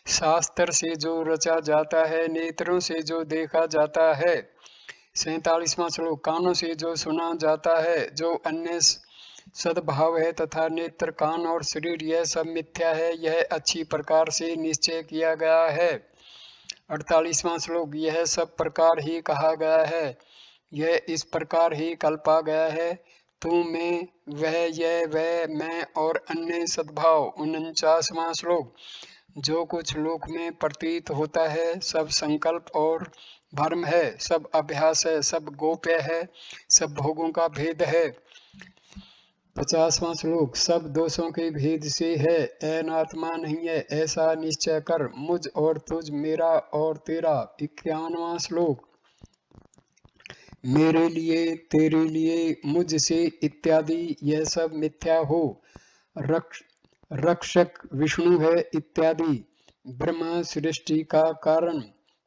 शास्त्र से जो रचा जाता है, नेत्रों से जो देखा जाता है। 47वां श्लोक, कानों से जो सुना जाता है, जो अन्य सद्भाव है तथा नेत्र कान और शरीर यह सब मिथ्या है, यह अच्छी प्रकार से निश्चय किया गया है। 48वां श्लोक, यह सब प्रकार ही कहा गया है, यह इस प्रकार ही कल्पा गया है, तू में वह यह वह मैं और अन्य सद्भाव। 49वां श्लोक, जो कुछ लोक में प्रतीत होता है सब संकल्प और भ्रम है, सब अभ्यास है, सब गोप्य है, सब भोगों का भेद है। 50वां श्लोक, सब दोषों के भेद से है, अनात्मा नहीं है, ऐसा निश्चय कर। मुझ और तुझ, मेरा और तेरा। 51वां श्लोक, मेरे लिए तेरे लिए मुझसे इत्यादि यह सब मिथ्या हो। रक्षक विष्णु है इत्यादि, ब्रह्मा सृष्टि का कारण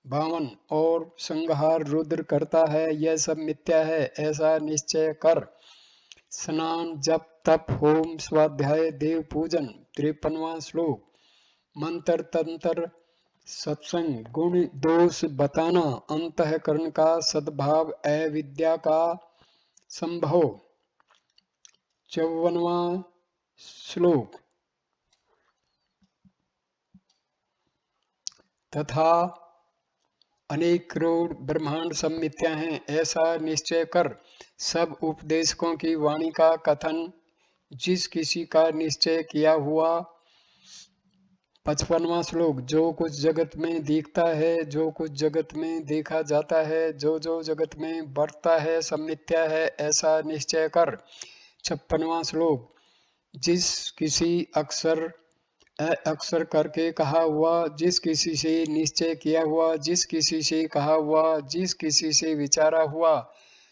52 और संहार रुद्र करता है, यह सब मिथ्या है, ऐसा निश्चय कर। स्नान जप तप होम स्वाध्याय देव पूजन। 53वां श्लोक, मंत्र तंत्र सत्संग गुण दोष बताना, अंतःकरण का सद्भाव अविद्या का संभव। 54वां श्लोक, तथा अनेक करोड़ ब्रह्मांड सब मिथ्या हैं, ऐसा निश्चय कर। सब उपदेशकों की वाणी का कथन जिस किसी का निश्चय किया हुआ। 55वां श्लोक, जो कुछ जगत में दिखता है, जो कुछ जगत में देखा जाता है, जो जो जगत में बढ़ता है सब मिथ्या है, ऐसा निश्चय कर। 56वां श्लोक, जिस किसी अक्षर अक्षर करके कहा हुआ, जिस किसी से निश्चय किया हुआ, जिस किसी से कहा हुआ, जिस किसी से विचारा हुआ।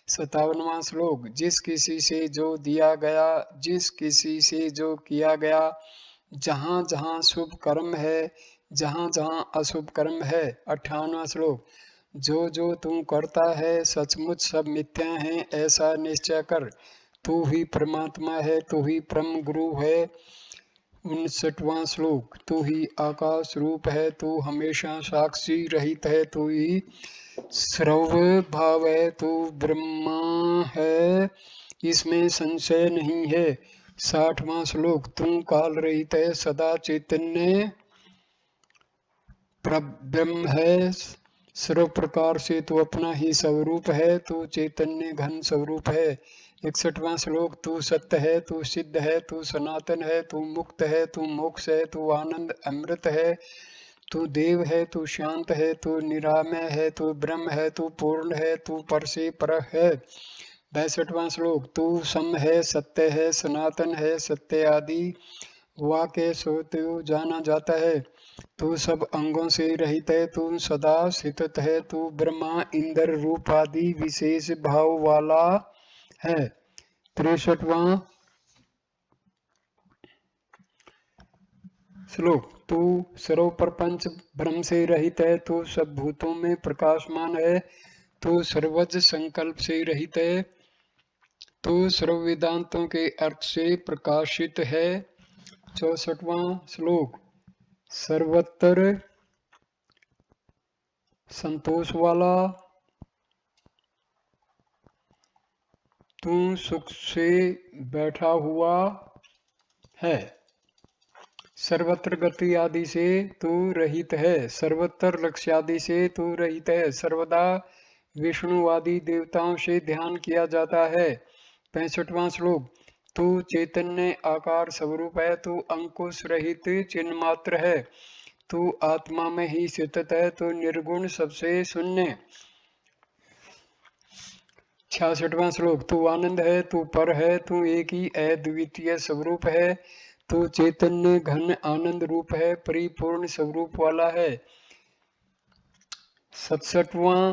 57वां श्लोक, जिस किसी से जो दिया गया, जिस किसी से जो किया गया, जहाँ जहाँ शुभ कर्म है, जहाँ जहाँ अशुभ कर्म है। 58वां श्लोक, जो जो तू करता है सचमुच सब मिथ्या है, ऐसा निश्चय कर। तू ही परमात्मा है, तू ही परम गुरु है। 59वां श्लोक, तू ही आकाश रूप है, तू हमेशा साक्षी रहित है, तू ही सर्व भाव है, तू ब्रह्मा है, इसमें संशय नहीं है। 60वां श्लोक, तू काल रहित है, सदा चैतन्य ब्रह्म है, सर्व प्रकार से तू अपना ही स्वरूप है, तू चैतन्य घन स्वरूप है। 61वां श्लोक, तू सत्य है, तू सिद्ध है, तू सनातन है, तू मुक्त है, तू मोक्ष है, तू आनंद अमृत है, तू देव है, तू शांत है, तू निरामय है, तू ब्रह्म है, तू पूर्ण है, तू पर से पर है। 62वां श्लोक, तू सम है, सत्य है, सनातन है, सत्य आदि वाक्य सोते जाना जाता है, तू सब अंगों से रहित है, तू सदा स्थित है, तू ब्रह्मा इंद्र रूप आदि विशेष भाव वाला है। 63वां श्लोक, तू सर्व प्रपंच ब्रह्म से रहित है, तू सब भूतों में प्रकाशमान है, तू सर्वज संकल्प से रहित है, तू सर्व वेदांतों के अर्थ से प्रकाशित है, 64वां श्लोक। सर्वत्र संतोष वाला, तू सुख से बैठा हुआ है। सर्वत्र गति आदि से तू रहित है। सर्वत्र लक्ष्य आदि से तू रहित है। सर्वदा विष्णु आदि देवताओं से ध्यान किया जाता है। 65वां श्लोक। तू चैतन्य आकार स्वरूप है। तू अंकुश रहित चिन्ह मात्र है। तू आत्मा में ही स्थित है। तू निर्गुण सबसे शून्य। 66वां श्लोक। तू आनंद है। तू पर है। तू एक ही अद्वितीय स्वरूप है। तू चैतन्य घन आनंद रूप है। परिपूर्ण स्वरूप वाला है। 67वां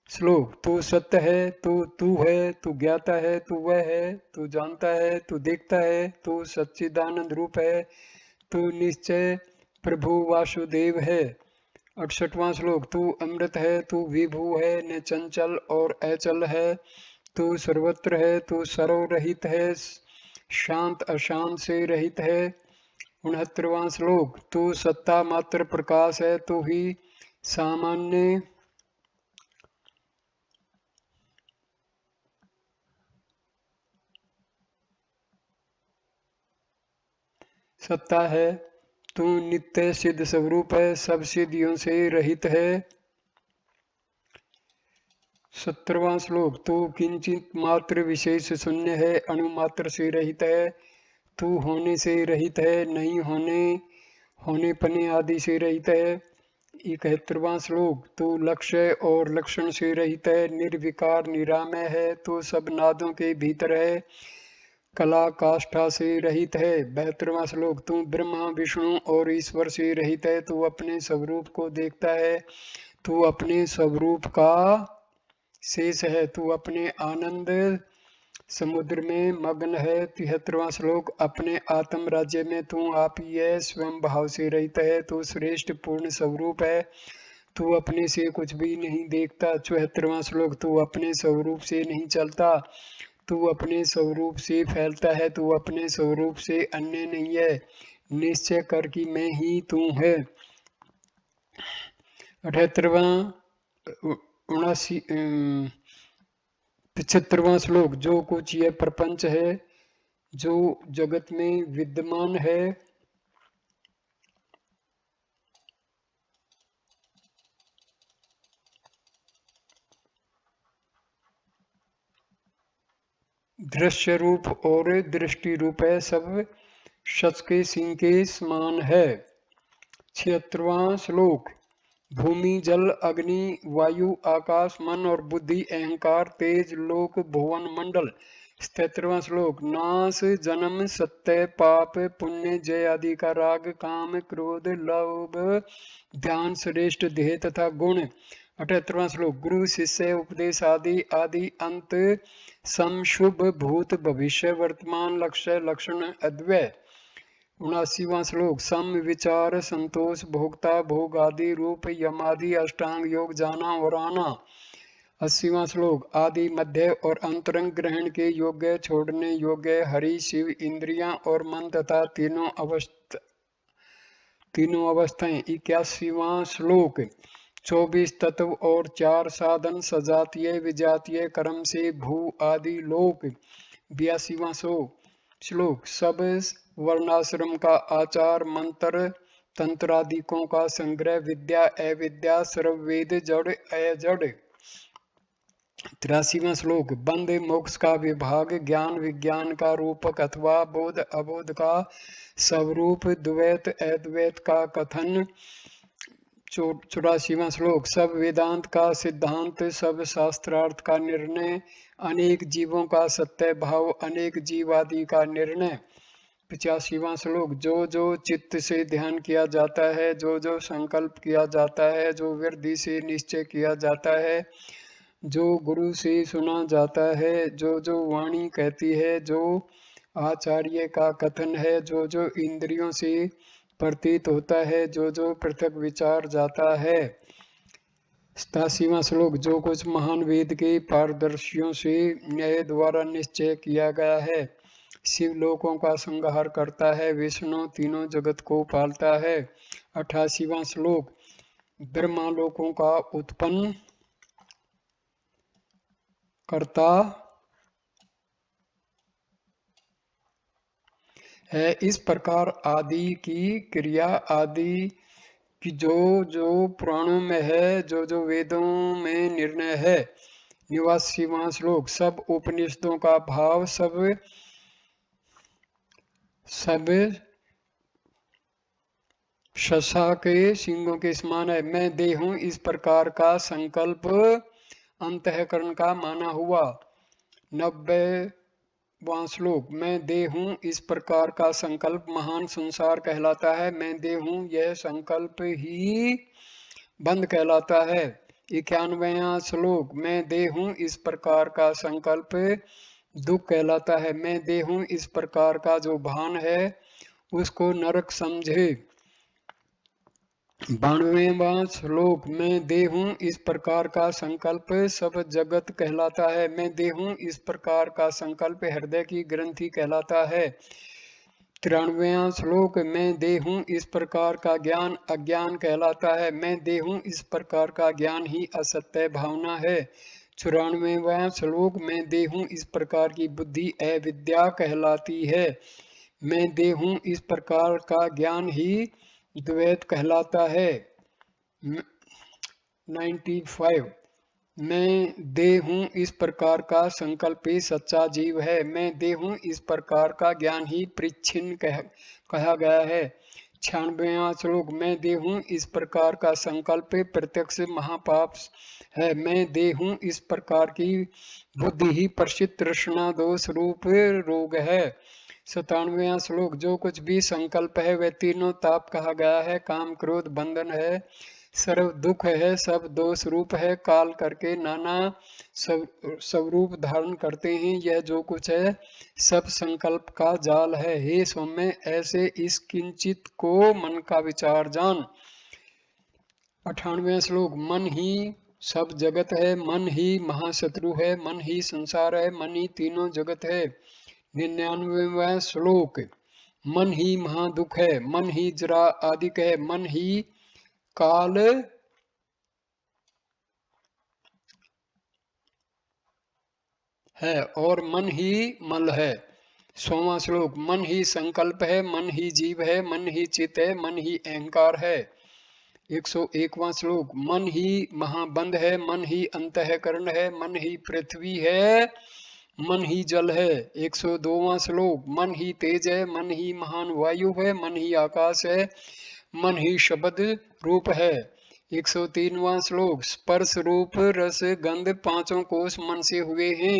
श्लोक। तू सत्य है। तू है। तू ज्ञाता है। तू वह है। तू जानता है। तू देखता है। तू सच्चिदानंद रूप है। तू निश्चय प्रभु वासुदेव है। 68वां श्लोक। तू अमृत है। तू विभू है। न चंचल और अचल है। तू सर्वत्र है। तू सर्व रहित है। शांत अशांत से रहित है। 69वां श्लोक। तू सत्ता मात्र प्रकाश है। तू ही सामान्य सत्ता है। तू नित्य सिद्ध स्वरूप है। सब सिद्धियों से रहित है। 70वां श्लोक। तू किंचित मात्र विशेष शून्य है। अणु मात्र से रहित है। तू होने से रहित है। नहीं होने पने आदि से रहित है। 71वां श्लोक। तू लक्ष्य और लक्षण से रहित है। निर्विकार निरामय है। तू सब नादों के भीतर है। कला काष्ठा से रहित है। 72वां श्लोक। तू ब्रह्मा विष्णु और ईश्वर से रहित है। तू अपने स्वरूप को देखता है। तू अपने स्वरूप का शेष है। तू अपने आनंद समुद्र में मग्न है। 73वां श्लोक। अपने आत्म राज्य में तू आप ही है। स्वयं भाव से रहित है। तू श्रेष्ठ पूर्ण स्वरूप है। तू अपने से कुछ भी नहीं देखता। 74वां श्लोक। तू अपने स्वरूप से नहीं चलता। तू अपने स्वरूप से फैलता है। तू अपने स्वरूप से अन्य नहीं है। निश्चय कर कि मैं ही तू है। 78वां 75वां श्लोक। जो कुछ यह प्रपंच है, जो जगत में विद्यमान है, दृश्य रूप और दृष्टि रूप है। सब सच के सिंह के समान है। 76वां श्लोक। भूमि जल अग्नि वायु आकाश मन और बुद्धि अहंकार तेज लोक भुवन मंडल। 77वां श्लोक। नाश जन्म सत्य पाप पुण्य जय आदि का राग काम क्रोध लोभ ध्यान श्रेष्ठ देह तथा गुण। 78वां श्लोक। गुरु शिष्य उपदेश आदि आदि अंत सम शुभ भूत भविष्य वर्तमान लक्ष्य लक्षण अद्वय। 79वां श्लोक। सम विचार संतोष भोक्ता भोग आदि रूप यमादि अष्टांग योग जाना और आना। 80वां श्लोक। आदि मध्य और अंतरंग ग्रहण के योग्य छोड़ने योग्य हरि शिव इंद्रियां और मन तथा तीनों अवस्थाएं। 81वां श्लोक। 24 तत्व और 4 साधन सजातीय विजातीय कर्म से भू आदि लोक। 82वां श्लोक। सब वर्णाश्रम का आचार मंत्र तंत्रादिकों का संग्रह विद्या अविद्या सर्ववेद जड़ अजड़। 83वां श्लोक। बंध मोक्ष का विभाग ज्ञान विज्ञान का रूपक अथवा बोध अबोध का स्वरूप द्वैत अद्वैत का कथन। 84वां श्लोक। सब वेदांत का सिद्धांत सब शास्त्रार्थ का निर्णय अनेक जीवों का सत्य भाव अनेक जीव आदि का निर्णय। 85वां श्लोक। जो जो चित्त से ध्यान किया जाता है जो जो संकल्प किया जाता है जो वृद्धि से निश्चय किया जाता है जो गुरु से सुना जाता है जो जो वाणी कहती है जो आचार्य का कथन है जो जो इंद्रियों से प्रतीत होता है जो जो पृथक विचार जाता है। 87वां श्लोक। जो कुछ महान वेद के पारदर्शियों से न्याय द्वारा निश्चय किया गया है शिव लोकों का संहार करता है, विष्णु तीनों जगत को पालता है। 88वां श्लोक, ब्रह्मा लोकों का उत्पन्न करता है। इस प्रकार आदि की क्रिया आदि कि जो पुराणों में है, जो वेदों में निर्णय है। 89वां श्लोक, सब उपनिषदों का भाव सब शशा के सिंगों के समान है। मैं देह हूं, इस प्रकार का संकल्प अंतःकरण का माना हुआ। 90वां श्लोक, मैं देह हूं, इस प्रकार का संकल्प महान संसार कहलाता है। मैं देह हूं, यह संकल्प ही बंद कहलाता है। 91वां श्लोक, मैं देह हूं, इस प्रकार का संकल्प दुख कहलाता है। मैं देह हूं, इस प्रकार का जो भान है उसको नरक समझे। 92वां श्लोक, मैं देह हूं, इस प्रकार का संकल्प सब जगत कहलाता है। मैं देह हूं, इस प्रकार का संकल्प हृदय की ग्रंथि कहलाता है। 93वां श्लोक, मैं देह हूं, इस प्रकार का ज्ञान अज्ञान कहलाता है। मैं देह हूं, इस प्रकार का ज्ञान ही असत्य भावना है। 94वां श्लोक, मैं देह हूं, इस प्रकार की बुद्धि अविद्या कहलाती है। मैं देह हूं, इस प्रकार का ज्ञान ही द्वैत कहलाता है। 95, मैं देह हूं, इस प्रकार का संकल्प ही सच्चा जीव है। मैं देह हूं, इस प्रकार का ज्ञान ही परिच्छिन्न कहा गया है। 96वां श्लोक, मैं देह हूं, इस प्रकार का संकल्प प्रत्यक्ष महापाप है। मैं देह हूं, इस प्रकार की बुद्धि ही प्रसिद्ध तृष्णा दोष रूप रोग है। 97वां श्लोक, जो कुछ भी संकल्प है वह तीनों ताप कहा गया है। काम क्रोध बंधन है, सर्व दुख है, सब दोष रूप है, काल करके नाना सब रूप धारण करते हैं। यह जो कुछ है सब संकल्प का जाल है। हे सौम्य, ऐसे इस किंचित को मन का विचार जान। 98वां श्लोक, मन ही सब जगत है, मन ही महाशत्रु है, मन ही संसार है, मन ही तीनों जगत है। 99वां श्लोक, मन ही महादुख है, मन ही जरा आदिक है, मन ही काल है और मन ही मल है। 100वां श्लोक, मन ही संकल्प है, मन ही जीव है, मन ही चित है, मन ही अहंकार है। 101वां श्लोक, मन ही महाबंध है, मन ही अंतःकरण है, मन ही पृथ्वी है, मन ही जल है। 102वां श्लोक, मन ही तेज है, मन ही महान वायु है, मन ही आकाश है, मन ही शब्द रूप है। 103वां श्लोक, स्पर्श रूप रस गंध पांचों कोष मन से हुए हैं।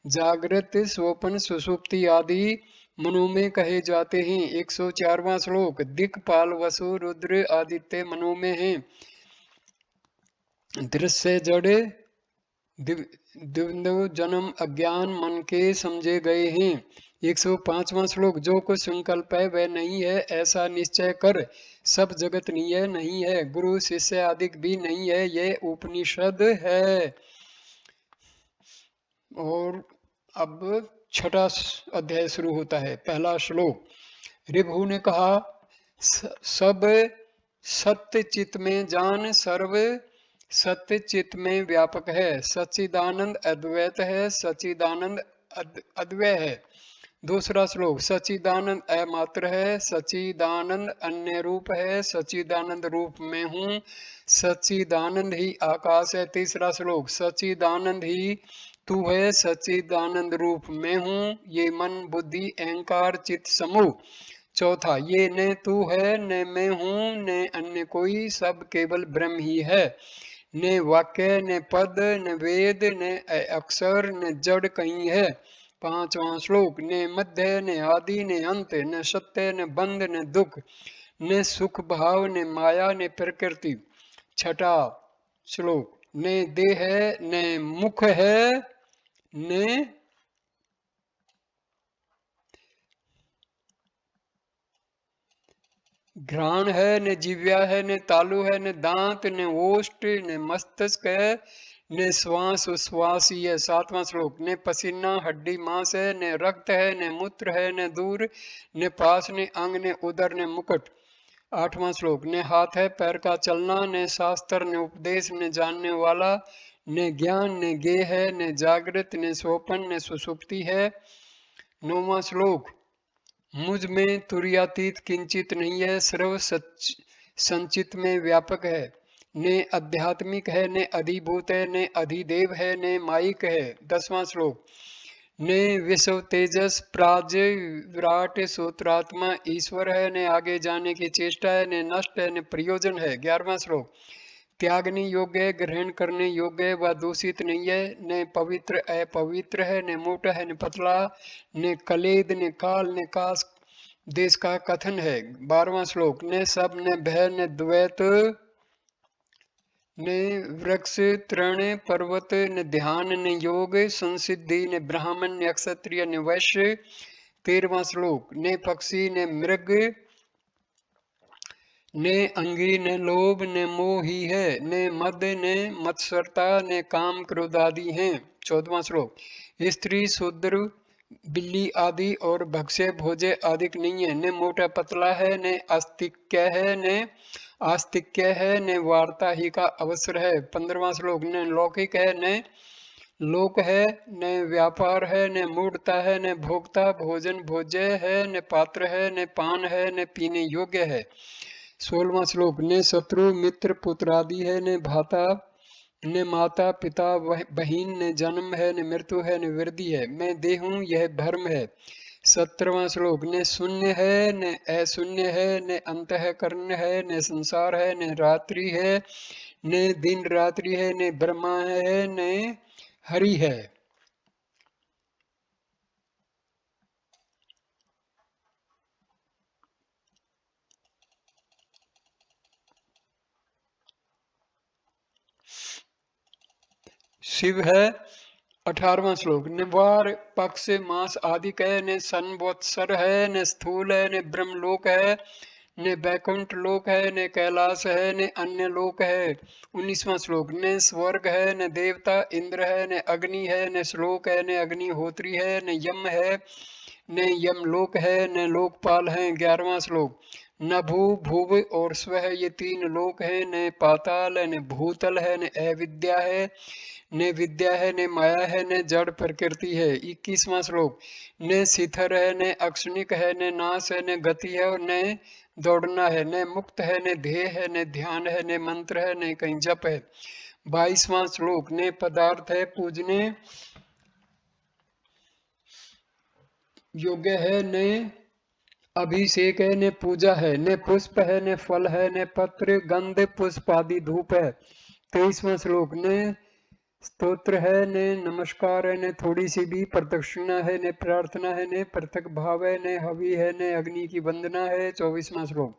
जागृत स्वप्न सुषुप्ति आदि मनो में कहे जाते हैं। 104वां श्लोक, दिक्पाल वसु रुद्र आदित्य मनो में हैं। दृश्य जड़ द्वंद्व जन्म अज्ञान मन के समझे गए हैं। 105वां श्लोक, जो कुछ संकल्प है वह नहीं है ऐसा निश्चय कर। सब जगत नहीं है, गुरु शिष्य आदि भी नहीं है, ये उपनिषद है। और अब 6ठा अध्याय शुरू होता है। पहला श्लोक, ऋभु ने कहा, सब सत्य चित्त में जान, सर्व सत्य चित्त में व्यापक है। सच्चिदानंद अद्वैत है, सच्चिदानंद अद्वय है। दूसरा श्लोक, सच्चिदानंद अमात्र है, सच्चिदानंद अन्य रूप है, सच्चिदानंद रूप में हूँ, सच्चिदानंद ही आकाश है। तीसरा श्लोक, सच्चिदानंद ही तू है, सच्चिदानंद रूप में हूँ, ये मन बुद्धि अहंकार चित्त समूह। चौथा, ये न तू है न मैं हूँ न अन्य कोई, सब केवल ब्रह्म ही है। न वाक्य न पद न वेद न अक्षर न जड़ कहीं है। पांचवा श्लोक, न मध्य न आदि न अंत, न सत्य न बंध न दुख, न सुख भाव न माया न प्रकृति। छठा श्लोक, न देह न मुख है न घ्राण है, न जिव्या है, न तालु है, न दांत, न ओष्ठ, न मस्तिष्क है, ने श्वास उश्वास ही है। 7वां श्लोक, ने पसीना हड्डी मांस है, ने रक्त है, ने मूत्र है, ने दूर, ने पास, ने अंग, ने उदर, ने मुकुट। 8वां श्लोक, ने हाथ है पैर का चलना, ने शास्त्र, ने उपदेश, ने जानने वाला, ने ज्ञान, ने गेय है, ने जागृत, ने सोपन, ने सुषुप्ति है। 9वां श्लोक, मुझ में तुर्यातीत किंचित नहीं है, सर्व सच संचित में व्यापक है, ने आध्यात्मिक है, ने अधिभूत है, ने अधिदेव है, ने माइक है। 10वां श्लोक, ने विश्व तेजस प्राज विराट सूत्रात्मा ईश्वर है, ने आगे जाने की चेष्टा है, ने नष्ट है, ने प्रयोजन है। 11वां श्लोक, त्यागने योग्य, ग्रहण करने योग्य व दूषित नहीं है, ने पवित्र अपवित्र है, ने मोटा है, ने पतला, ने कलेद, ने काल, ने कास देश का कथन है। 12वां श्लोक, ने सब, ने भय, ने द्वैत, ने वृक्ष तृण पर्वत, ने ध्यान, ने योग संसिद्धि, ने ब्राह्मण, ने क्षत्रिय, ने वैश्य। 13वां श्लोक, ने पक्षी, ने मृग, ने अंगी, ने लोभ, ने मोह ही है, ने मद, ने मत्सरता, ने काम क्रोध आदि हैं। 14वां श्लोक, स्त्री शूद्र बिल्ली आदि और भक्ष्य भोजे आदि नहीं है, ने मोटा पतला है, ने आस्तिक्य है, ने आस्तिक्य है, ने वार्ता ही का अवसर है। 15वां श्लोक, ने लौकिक है, ने लोक है, ने व्यापार है, ने मूढ़ता है, ने भोक्ता भोजन भोज्य है, ने पात्र है, ने पान है, ने पीने योग्य है। 16वां श्लोक, ने शत्रु मित्र पुत्र आदि है, ने भाता, ने माता पिता बहिन, ने जन्म है, ने मृत्यु है, ने वृद्धि है, मैं देहूं यह भ्रम है। 17वां श्लोक, ने शून्य है, ने अशून्य है, ने अंतःकरण है, ने संसार है, ने रात्रि है, ने दिन रात्रि है, ने ब्रह्मा है, ने हरि है। शिव है। 18वां श्लोक, ने वार पक्ष मास आदि है, ने संवत्सर है, ने स्थूल है, ने ब्रह्मलोक है, ने बैकुंठ लोक है, ने कैलाश है, ने अन्य लोक है। 19वां श्लोक, ने स्वर्ग है, ने देवता इंद्र है, ने अग्नि है, ने श्लोक है, ने अग्निहोत्री है, ने यम है, ने यमलोक है, ने लोकपाल है। 11वां श्लोक, न भू भुव और स्व ये 3 लोक है, ने पाताल है, ने भूतल है, ने अविद्या है, ने विद्या है, ने माया है, ने जड़ प्रकृति है। 21वां श्लोक, ने शिथर है, ने अक्षणिक है, ने नाश है, ने गति है और ने दौड़ना है, ने मुक्त है, ने ध्येय है, ने ध्यान है, ने मंत्र है, ने कहीं जप है। 22वां श्लोक, ने पदार्थ है पूजने योग्य है, ने अभिषेक है, ने पूजा है, ने पुष्प है, ने फल है, ने पत्र गंध पुष्प आदि धूप है। 23वां श्लोक, ने स्तोत्र है, ने नमस्कार है, ने थोड़ी सी भी प्रदक्षिणा है, ने प्रार्थना है, ने पृथक भाव है, ने हवि है, ने अग्नि की वंदना है। 24वां श्लोक,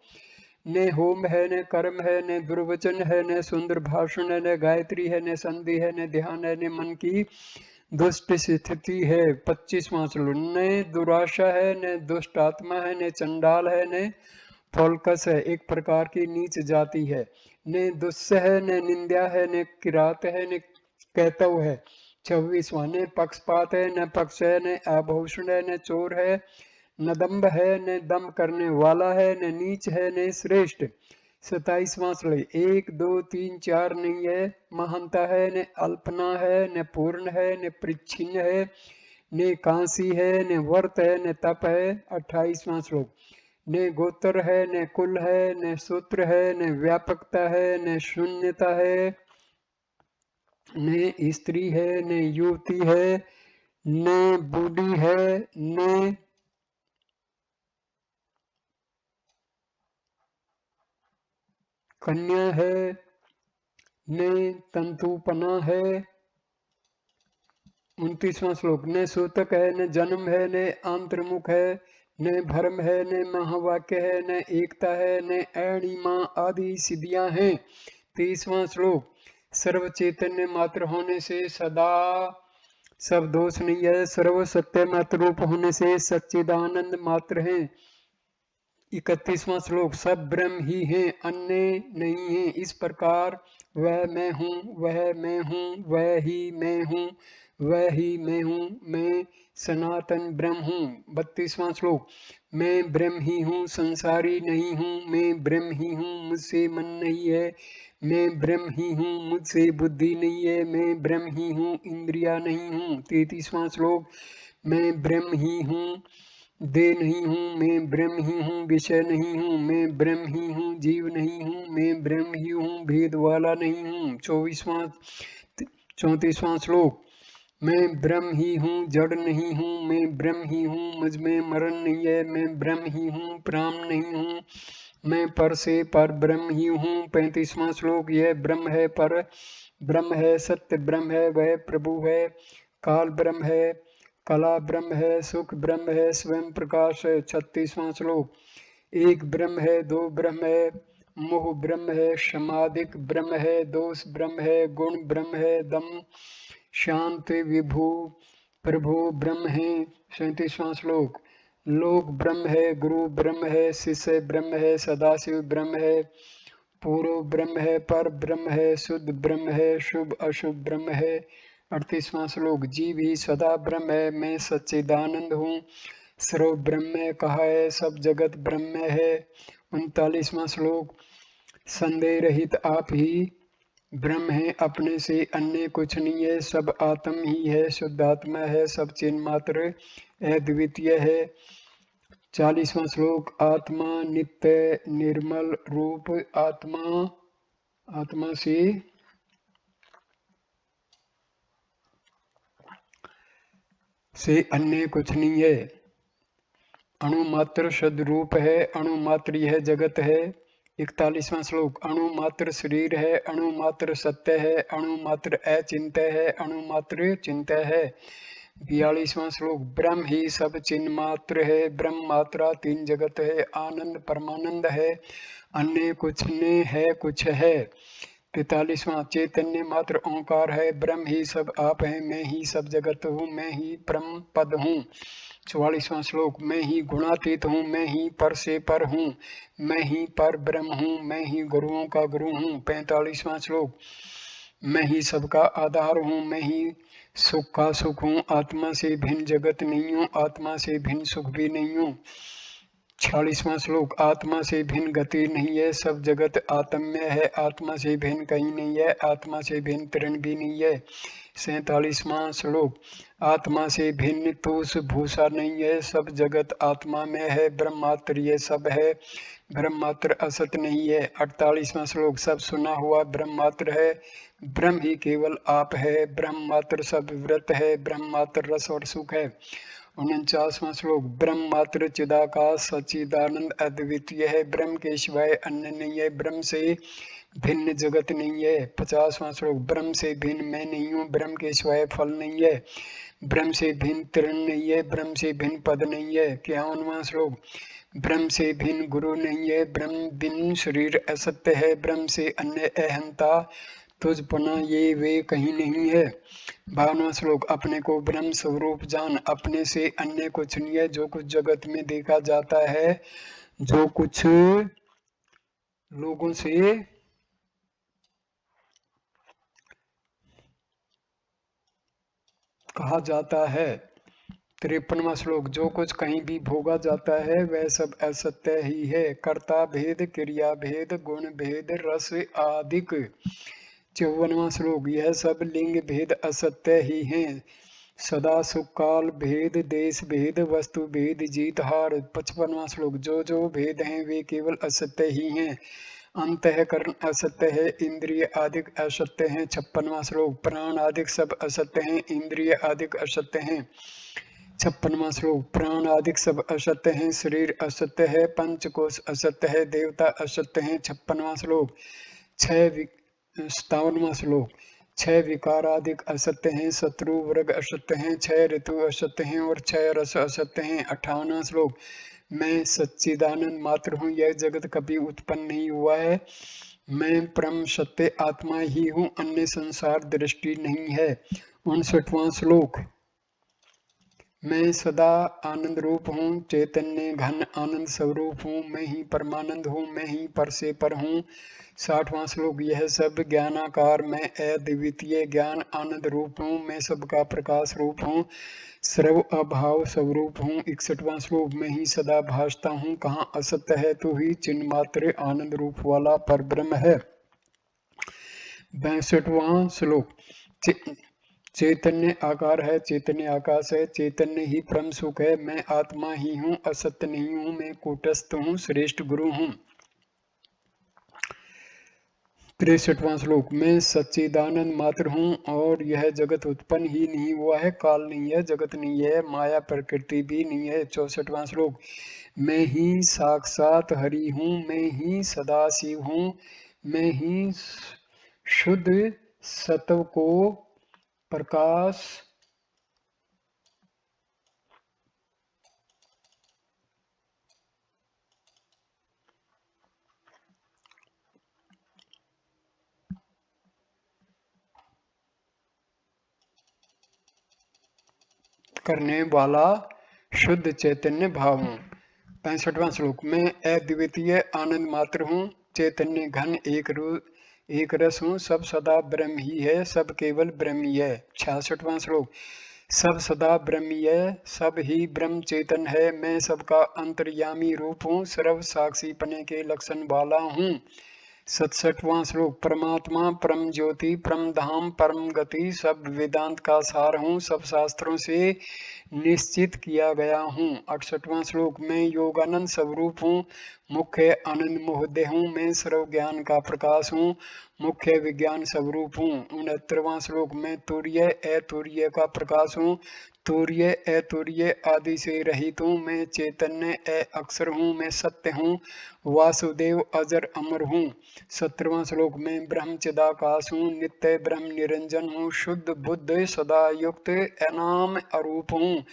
ने होम है, ने कर्म है, ने दुर्वचन है, ने सुंदर भाषण है, ने गायत्री है, ने संधि है, ने ध्यान है, ने मन की दुष्ट स्थिति है। 25वां श्लोक, ने दुराशा है, ने दुष्ट आत्मा है, ने चंडाल है, ने फोलकस है, एक प्रकार की नीच जाति है, ने दुस्सह है, ने निंदा है, ने किरात है, ने कहतव है। 26वां, ने पक्षपात है, न पक्ष है, ने आभूषण है, ने चोर है, न दम्भ है, ने दम करने वाला है, ने नीच है, ने श्रेष्ठ। 27वां श्लोक, 1 2 3 4 नहीं है, महानता है, ने अल्पना है, ने पूर्ण है, ने परिच्छिन्न है, ने कांसी है, ने वर्त है, ने तप है। 28वां श्लोक, ने गोत्र है, ने कुल है, ने सूत्र है, ने व्यापकता है, ने शून्यता है, ने स्त्री है, ने युवती है, ने बूढ़ी है, ने कन्या है, ने तंतुपना है। 29वां श्लोक, ने सूतक है, ने जन्म है, ने अंतर्मुख है, ने भरम है, ने महावाक्य है, ने एकता है, ने अणिमा आदि सिद्धियां हैं। 30वां श्लोक, सर्व चैतन्य मात्र होने से सदा सब दोष नहीं है, सर्व सत्य मात्र रूप होने से सच्चिदानंद मात्र है। 31वां श्लोक, सब ब्रह्म ही हैं, अन्य नहीं है, इस प्रकार वह मैं हूँ, वह मैं हूँ, वह ही मैं हूँ, वह ही मैं हूँ, मैं सनातन ब्रह्म हूँ। 32वां श्लोक। मैं ब्रह्म ही हूँ, संसारी नहीं हूँ, मैं ब्रह्म ही हूँ, मुझसे मन नहीं है, मैं ब्रह्म ही हूँ, मुझसे बुद्धि नहीं है, मैं ब्रह्म ही हूँ, इंद्रिया नहीं हूँ। 33वां श्लोक। मैं ब्रह्म ही हूँ, देह नहीं हूँ, मैं ब्रह्म ही हूँ, विषय नहीं हूँ, मैं ब्रह्म ही हूँ, जीव नहीं हूँ, मैं ब्रह्म ही हूँ, भेद वाला नहीं हूँ। 34वां श्लोक। मैं ब्रह्म ही हूँ, जड़ नहीं हूँ, मैं ब्रह्म ही हूँ, मुझ में मरण नहीं है, मैं ब्रह्म ही हूँ, प्राण नहीं हूँ, मैं पर से पर ब्रह्म ही हूँ। 35वां श्लोक। यह ब्रह्म है, पर ब्रह्म है, सत्य ब्रह्म है, वह प्रभु है, काल ब्रह्म है, कला ब्रह्म है, सुख ब्रह्म है, स्वयं प्रकाश है। 36वां श्लोक। एक ब्रह्म है, दो ब्रह्म है, मोह ब्रह्म है, समाधिक ब्रह्म है, दोष ब्रह्म है, गुण ब्रह्म है, दम शांति विभु प्रभु ब्रह्म है। 37वां श्लोक। लोक ब्रह्म है, गुरु ब्रह्म है, शिष्य ब्रह्म है, सदाशिव ब्रह्म है, पूर्व ब्रह्म है, पर ब्रह्म है, शुद्ध ब्रह्म है, शुभ अशुभ ब्रह्म है। 38वां श्लोक। जीव ही सदा ब्रह्म है, मैं सच्चिदानंद हूँ, सर्व ब्रह्म कहा है, सब जगत ब्रह्म है। 39वां श्लोक। संदेह रहित आप ही ब्रह्म है, अपने से अन्य कुछ नहीं है, सब आत्म ही है, शुद्ध आत्मा है, सब चिन्ह मात्र अद्वितीय है। 40वां श्लोक। आत्मा नित्य निर्मल रूप, आत्मा से अन्य कुछ नहीं है, अणु मात्र शुद्ध रूप है, अणु मात्र यह जगत है। 41वां श्लोक। अणु मात्र शरीर है, अणु मात्र सत्य है, अणु मात्र अचिंत्य है, अणु मात्र चिंत्य है। 42वां श्लोक। ब्रह्म ही सब चिन्ह मात्र है, ब्रह्म मात्रा तीन जगत है, आनंद परमानंद है, अन्य कुछ ने है कुछ है। 43वां। चैतन्य मात्र ओंकार है, ब्रह्म ही सब आप है, मैं ही सब जगत हूँ, मैं ही परम पद हूँ। 44वां श्लोक। मैं ही गुणातीत हूँ, मैं ही पर से पर हूँ, मैं ही पर ब्रह्म हूँ, मैं ही गुरुओं का गुरु हूँ। 45वां श्लोक। मैं ही सबका आधार हूँ, मैं ही सुख का सुख हूँ, आत्मा से भिन्न जगत नहीं हूँ, आत्मा से भिन्न सुख भी नहीं हूँ। 46वां श्लोक। आत्मा से भिन्न गति नहीं है, सब जगत आत्म में है, आत्मा से भिन्न कहीं नहीं है, आत्मा से भिन्न तृण भी नहीं है। 47वां श्लोक। आत्मा से भिन्न तूष भूषा नहीं है, सब जगत आत्मा में है, ब्रह्म मात्र ये सब है, ब्रह्म मात्र असत नहीं है। 48वां श्लोक। सब सुना हुआ ब्रह्म मात्र है, ब्रह्म ही केवल आप है, ब्रह्म मात्र सब व्रत है, ब्रह्म मात्र रस और सुख है। 49वां श्लोक। ब्रह्म मात्र चिदाकाश सच्चिदानंद अद्वितीय है, ब्रह्म के सिवाय अन्य नहीं है, ब्रह्म से भिन्न जगत नहीं है। 50वां श्लोक। ब्रह्म से भिन्न मैं नहीं हूँ, ब्रह्म के सिवाय फल नहीं है, ब्रह्म से भिन्न तृण नहीं है, ब्रह्म से भिन्न पद नहीं है। 51वां श्लोक। ब्रह्म से भिन्न गुरु नहीं है, ब्रह्म बिन शरीर असत्य है, ब्रह्म से अन्य अहंता तुझपना ये वे कहीं नहीं है। 52वां श्लोक। अपने को ब्रह्म स्वरूप जान, अपने से अन्य कुछ नहीं है, जो कुछ जगत में देखा जाता है, जो कुछ लोगों से कहा जाता है। 53वां श्लोक। जो कुछ कहीं भी भोगा जाता है वह सब असत्य ही है, कर्ता भेद, क्रिया भेद, गुण भेद, रस आदिक। 54वां श्लोक। यह सब लिंग भेद असत्य ही हैं, सदा सुख काल भेद, देश भेद, वस्तु भेद, जीत हार। 55वां श्लोक। जो जो भेद हैं वे केवल असत्य ही हैं, अंतःकरण असत्य है, इंद्रिय आदिक असत्य हैं। 56वां श्लोक। प्राण आदिक सब असत्य हैं, इंद्रिय आदिक असत्य हैं। 56वां श्लोक। प्राण आदिक सब असत्य हैं, शरीर असत्य है, पंचकोश असत्य है, देवता असत्य हैं। 56वां श्लोक। 57वां श्लोक। 6 विकार आदिक असत्य हैं, शत्रु वर्ग असत्य हैं, 6 ऋतु असत्य हैं और 6 रस असत्य हैं। 58वां श्लोक। मैं सच्चिदानंद मात्र हूँ, यह जगत कभी उत्पन्न नहीं हुआ है, मैं परम सत्य आत्मा ही हूँ, अन्य संसार दृष्टि नहीं है। 59वां श्लोक। मैं सदा आनंद रूप हूँ, चैतन्य घन आनंद स्वरूप हूँ, मैं ही परमानंद हूँ, मैं ही पर से पर हूँ। 60वां श्लोक। यह सब ज्ञानाकार मैं अद्वितीय ज्ञान आनंद रूप हूँ, मैं सबका प्रकाश रूप हूँ, सर्व अभाव स्वरूप हूँ। 61वां श्लोक। मैं ही सदा भासता हूँ, कहाँ असत्य है, तू ही चिन्ह मात्र आनंद रूप वाला पर ब्रह्म है। 62वां श्लोक। चैतन्य आकार है, चैतन्य आकाश है, चैतन्य ही परम सुख है, मैं आत्मा ही हूँ, असत्य नहीं हूँ, मैं कूटस्थ हूँ, श्रेष्ठ गुरु हूँ। 63वां श्लोक। मैं सच्चिदानंद मात्र हूँ और यह जगत उत्पन्न ही नहीं हुआ है, काल नहीं है, जगत नहीं है, माया प्रकृति भी नहीं है। 64वां श्लोक। मैं ही साक्षात हरि हूँ, मैं ही सदाशिव हूँ, मैं ही शुद्ध सत्व को प्रकाश करने वाला शुद्ध चैतन्य भाव हूँ। 65वां श्लोक। मैं अद्वितीय आनंद मात्र हूँ, चैतन्य घन एक रस हूँ, सब सदा ब्रह्म ही है, सब केवल ब्रह्म ही है। 66वां श्लोक। सब सदा ब्रह्म ही है, सब ही ब्रह्म चेतन है, मैं सबका अंतर्यामी रूप हूँ, सर्व साक्षी पने के लक्षण वाला हूँ। 67वां श्लोक। परमात्मा परम ज्योति परम धाम परम गति सब वेदांत का सार हूँ, सब शास्त्रों से निश्चित किया गया हूँ। 68वां श्लोक। मैं योगानंद स्वरूप हूँ, मुख्य आनंद मोहदय हूँ, मैं सर्व ज्ञान का प्रकाश हूँ, मुख्य विज्ञान स्वरूप हूँ। 69वां श्लोक। मैं तुर्य अतुर्य का प्रकाश हूँ, तुर्य अतुर्य आदि से रहित हूँ, मैं चैतन्य अक्षर हूँ, मैं सत्य हूँ, वासुदेव अजर अमर हूँ। 70वां श्लोक। मैं ब्रह्म चिदाकाश हूँ, नित्य ब्रह्म निरंजन हूँ, शुद्ध बुद्ध सदा युक्त अनाम अरूप हूँ।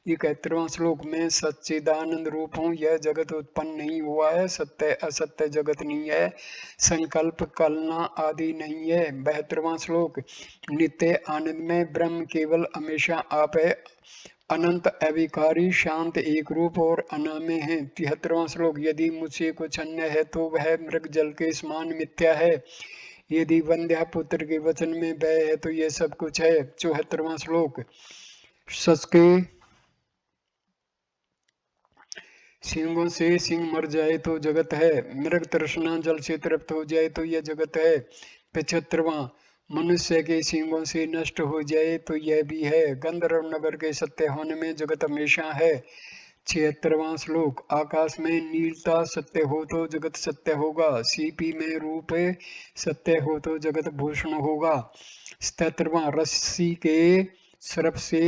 71वां श्लोक। मैं सच्चिदानंद रूप हूँ, यह जगत उत्पन्न नहीं हुआ है, सत्य असत्य जगत नहीं है, संकल्प कलना आदि नहीं है। 72वां श्लोक। नित्य आनंद में ब्रह्म केवल हमेशा आप है, अनंत अविकारी शांत एक रूप और अनामय है। 73वां श्लोक। यदि मुझसे कुछ अन्य है तो वह मृग जल के समान मिथ्या है, यदि वंध्या पुत्र के वचन में वह है तो यह सब कुछ है। 74वां श्लोक। सच के सिंहों से सिंह मर जाए तो जगत है, मृग तृष्णा जल से तृप्त हो जाए तो यह जगत है। 75वां। मनुष्य के सिंहों से नष्ट हो जाए तो यह भी है, गंधर्व नगर के सत्य होने में जगत हमेशा है। 76वां श्लोक। आकाश में नीलता सत्य हो तो जगत सत्य होगा, सीपी में रूप सत्य हो तो जगत भूषण होगा। 77वां। रस्सी के सर्प से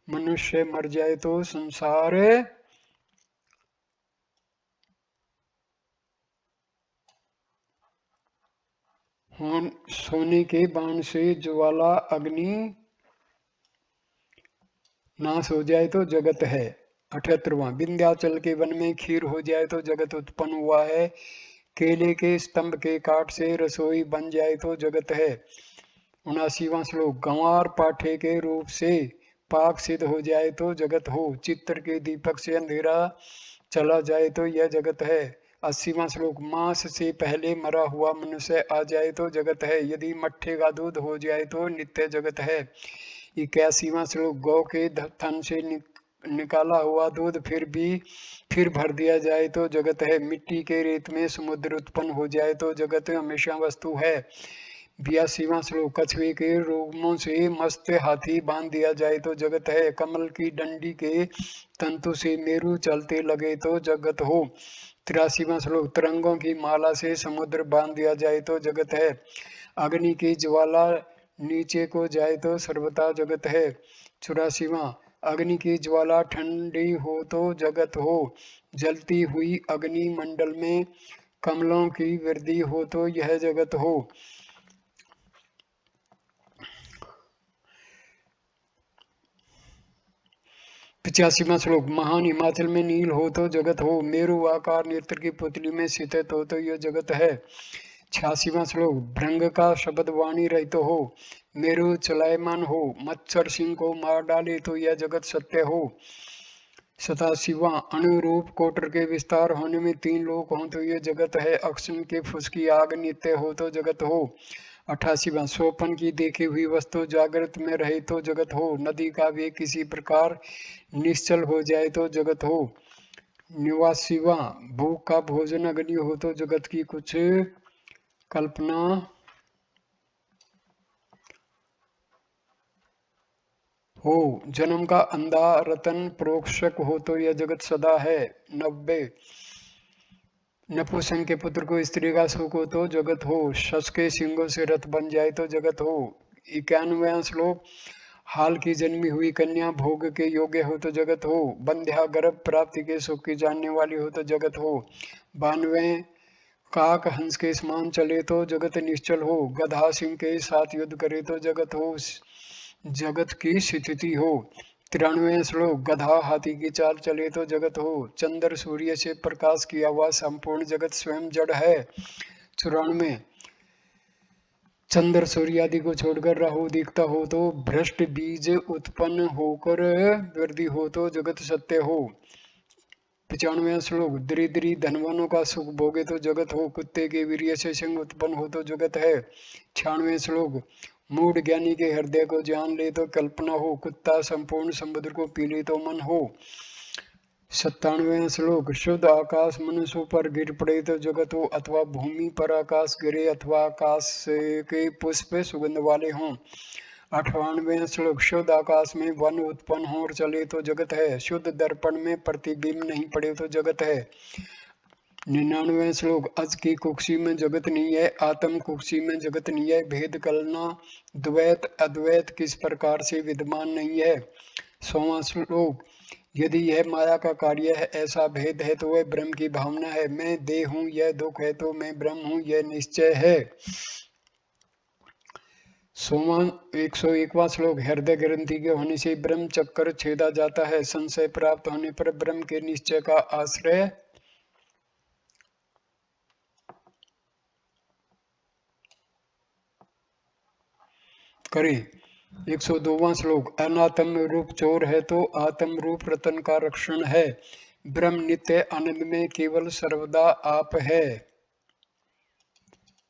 मनुष्य मर जाए तो संसार सोने के बाण से ज्वाला अग्नि नाश हो जाए तो जगत है। 78वां। विंध्याचल के वन में खीर हो जाए तो जगत उत्पन्न हुआ है, केले के स्तंभ के काट से रसोई बन जाए तो जगत है। 79वां श्लोक। गंवार पाठे के रूप से पाक सिद्ध हो जाए तो जगत हो, चित्र के दीपक से अंधेरा चला जाए तो यह जगत है। 80वां श्लोक। मांस से पहले मरा हुआ मनुष्य आ जाए तो जगत है, यदि मट्ठे का दूध हो जाए तो नित्य जगत है। 81वां श्लोक। गौ के थन से निकाला हुआ दूध फिर भर दिया जाए तो जगत है, मिट्टी के रेत में समुद्र उत्पन्न हो जाए तो जगत हमेशा वस्तु है। 82वां श्लोक। कछुए के रोमों से मस्त हाथी बांध दिया जाए तो जगत है, कमल की डंडी के तंतु से मेरू चलते लगे तो जगत हो। 83वां श्लोक। तरंगों की माला से समुद्र बांध दिया जाए तो जगत है, अग्नि की ज्वाला नीचे को जाए तो सर्वथा जगत है। 84वां। अग्नि की ज्वाला ठंडी हो तो जगत हो, जलती हुई अग्नि मंडल में कमलों की वृद्धि हो तो यह जगत हो। 85वां श्लोक। महान हिमाचल में नील हो तो जगत हो, मेरु आकार नेत्र की पुतली में स्थित हो तो यह जगत है। 86वां श्लोक। भृंग का शब्द वाणी रहित हो, मेरु चलायमान हो, मच्छर सिंह को मार डाले तो यह जगत सत्य हो। 87वां अनुरूप कोटर के विस्तार होने में 3 लोक हों तो यह जगत है। अक्षण के फुसकी आग नित्य हो तो जगत हो। 88वां सोपन की देखी हुई वस्तु जागृत में रहे तो जगत हो। नदी का वेग किसी प्रकार निश्चल हो जाए तो जगत हो। 89वां भूख का भोजन अग्नि हो तो जगत की कुछ कल्पना हो। जन्म का अंधा रतन प्रोक्षक हो तो यह जगत सदा है। 90 नपुंसक के पुत्र को स्त्री का सुख हो तो जगत हो। शश के सिंगों से रथ बन जाए तो जगत हो। 91वां श्लोक हाल की जन्मी हुई कन्या भोग के योग्य हो तो जगत हो। बंध्या गर्भ प्राप्ति के सुख की जानने वाली हो तो जगत हो। 92 काक हंस के समान चले तो जगत निश्चल हो। गधा सिंह के साथ युद्ध करे तो जगत हो, जगत की स्थिति हो। 93 श्लोक गधा हाथी की चाल चले तो जगत हो। चंद्र सूर्य से प्रकाश किया हुआ संपूर्ण जगत स्वयं जड़ है। 94 चंद्र सूर्य आदि को छोड़कर राहु दिखता हो तो भ्रष्ट बीज उत्पन्न होकर वृद्धि हो तो जगत सत्य हो। 95 श्लोक दरिद्री धनवानों का सुख भोगे तो जगत हो। कुत्ते के वीर्य से सिंह उत्पन्न हो तो जगत है। 96 श्लोक मूढ़ ज्ञानी के हृदय को जान ले तो कल्पना हो। कुत्ता संपूर्ण समुद्र को पी ले तो मन हो। 97 श्लोक शुद्ध आकाश मनुष्य पर गिर पड़े तो जगत हो, अथवा भूमि पर आकाश गिरे अथवा आकाश के पुष्प सुगंध वाले हों। 98 श्लोक शुद्ध आकाश में वन उत्पन्न हो और चले तो जगत है। शुद्ध दर्पण में प्रतिबिंब नहीं पड़े तो जगत है। 99 श्लोक अज की कुक्षी में जगत नहीं है, आत्म कुक्षी में जगत नहीं है। भेद कलना द्वैत अद्वैत किस प्रकार से विद्यमान नहीं है। 100वां श्लोक यदि यह माया का कार्य है, ऐसा भेद है तो वह ब्रह्म की भावना है। मैं देह हूं, यह दुख है तो मैं ब्रह्म हूं, यह निश्चय है। 101वां श्लोक हृदय ग्रंथि के होने से ब्रह्म चक्कर छेदा जाता है। संशय प्राप्त होने पर ब्रह्म के निश्चय का आश्रय करें। 102वां श्लोक अनात्म रूप चोर है तो आत्म रूप रतन का रक्षण है। ब्रह्म नित्य आनंद में केवल सर्वदा आप है।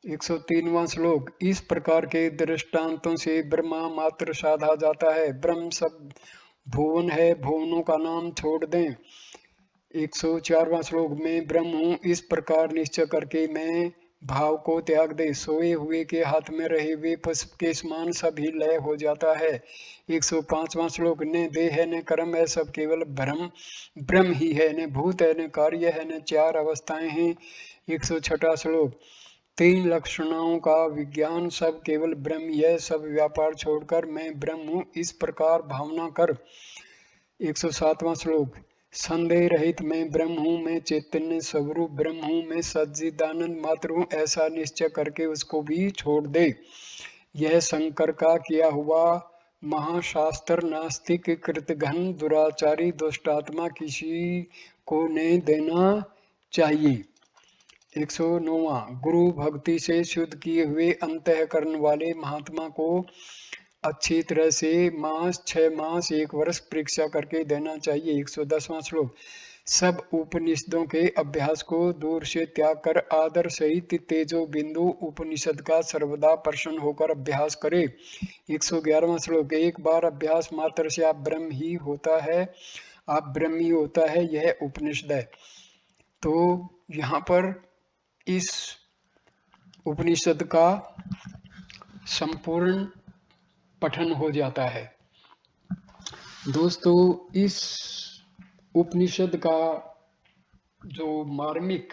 103वां श्लोक इस प्रकार के दृष्टांतों से ब्रह्मा मात्र साधा जाता है। ब्रह्म सब भुवन है, भुवनों का नाम छोड़ दें। 104वां श्लोक में ब्रह्म हूँ इस प्रकार निश्चय करके मैं भाव को त्याग दे। सोए हुए के हाथ में रहे हुए पुष्प के समान सभी लय हो जाता है। 105वां श्लोक न देह है न कर्म है, सब केवल ब्रह्म ही है। न भूत है न कार्य है न चार अवस्थाएं हैं। 106वां श्लोक 3 लक्षणों का विज्ञान सब केवल ब्रह्म, यह सब व्यापार छोड़कर मैं ब्रह्म हूँ इस प्रकार भावना कर। 107वां श्लोक संदेह रहित मैं ब्रह्म हूँ, मैं चैतन्य स्वरूप ब्रह्म हूँ, मैं सच्चिदानंद मात्र हूँ, ऐसा निश्चय करके उसको भी छोड़ दे। यह शंकर का किया हुआ महाशास्त्र नास्तिक कृतघ्न दुराचारी दुष्टात्मा किसी को नहीं देना चाहिए। 109वां गुरु भक्ति से शुद्ध किए हुए अंतःकरण वाले महात्मा को अच्छी तरह से 6 मास 1 वर्ष परीक्षा करके देना चाहिए। 110वां श्लोक सब उपनिषदों के अभ्यास को दूर से त्याग कर आदर सहित तेजो बिंदु उपनिषद का सर्वदा प्रसन्न होकर अभ्यास करे। 111वां श्लोक एक बार अभ्यास मात्र से आप ब्रह्म ही होता है, आप ब्रह्म ही होता है, यह उपनिषद है। तो यहाँ पर इस उपनिषद का संपूर्ण पठन हो जाता है। दोस्तों इस उपनिषद का जो मार्मिक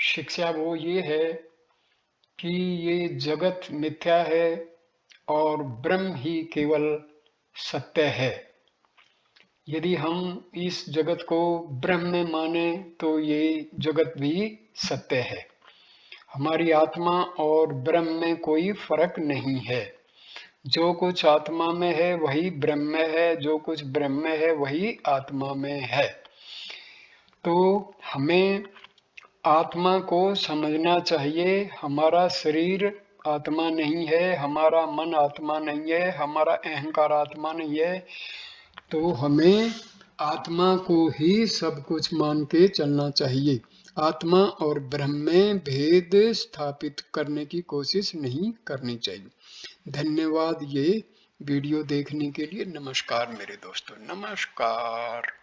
शिक्षा वो ये है कि ये जगत मिथ्या है और ब्रह्म ही केवल सत्य है। यदि हम इस जगत को ब्रह्म में माने तो ये जगत भी सत्य है। हमारी आत्मा और ब्रह्म में कोई फर्क नहीं है। जो कुछ आत्मा में है वही ब्रह्म में है, जो कुछ ब्रह्म में है वही आत्मा में है। तो हमें आत्मा को समझना चाहिए। हमारा शरीर आत्मा नहीं है, हमारा मन आत्मा नहीं है, हमारा अहंकार आत्मा नहीं है, तो हमें आत्मा को ही सब कुछ मान के चलना चाहिए। आत्मा और ब्रह्म में भेद स्थापित करने की कोशिश नहीं करनी चाहिए। धन्यवाद ये वीडियो देखने के लिए। नमस्कार मेरे दोस्तों, नमस्कार।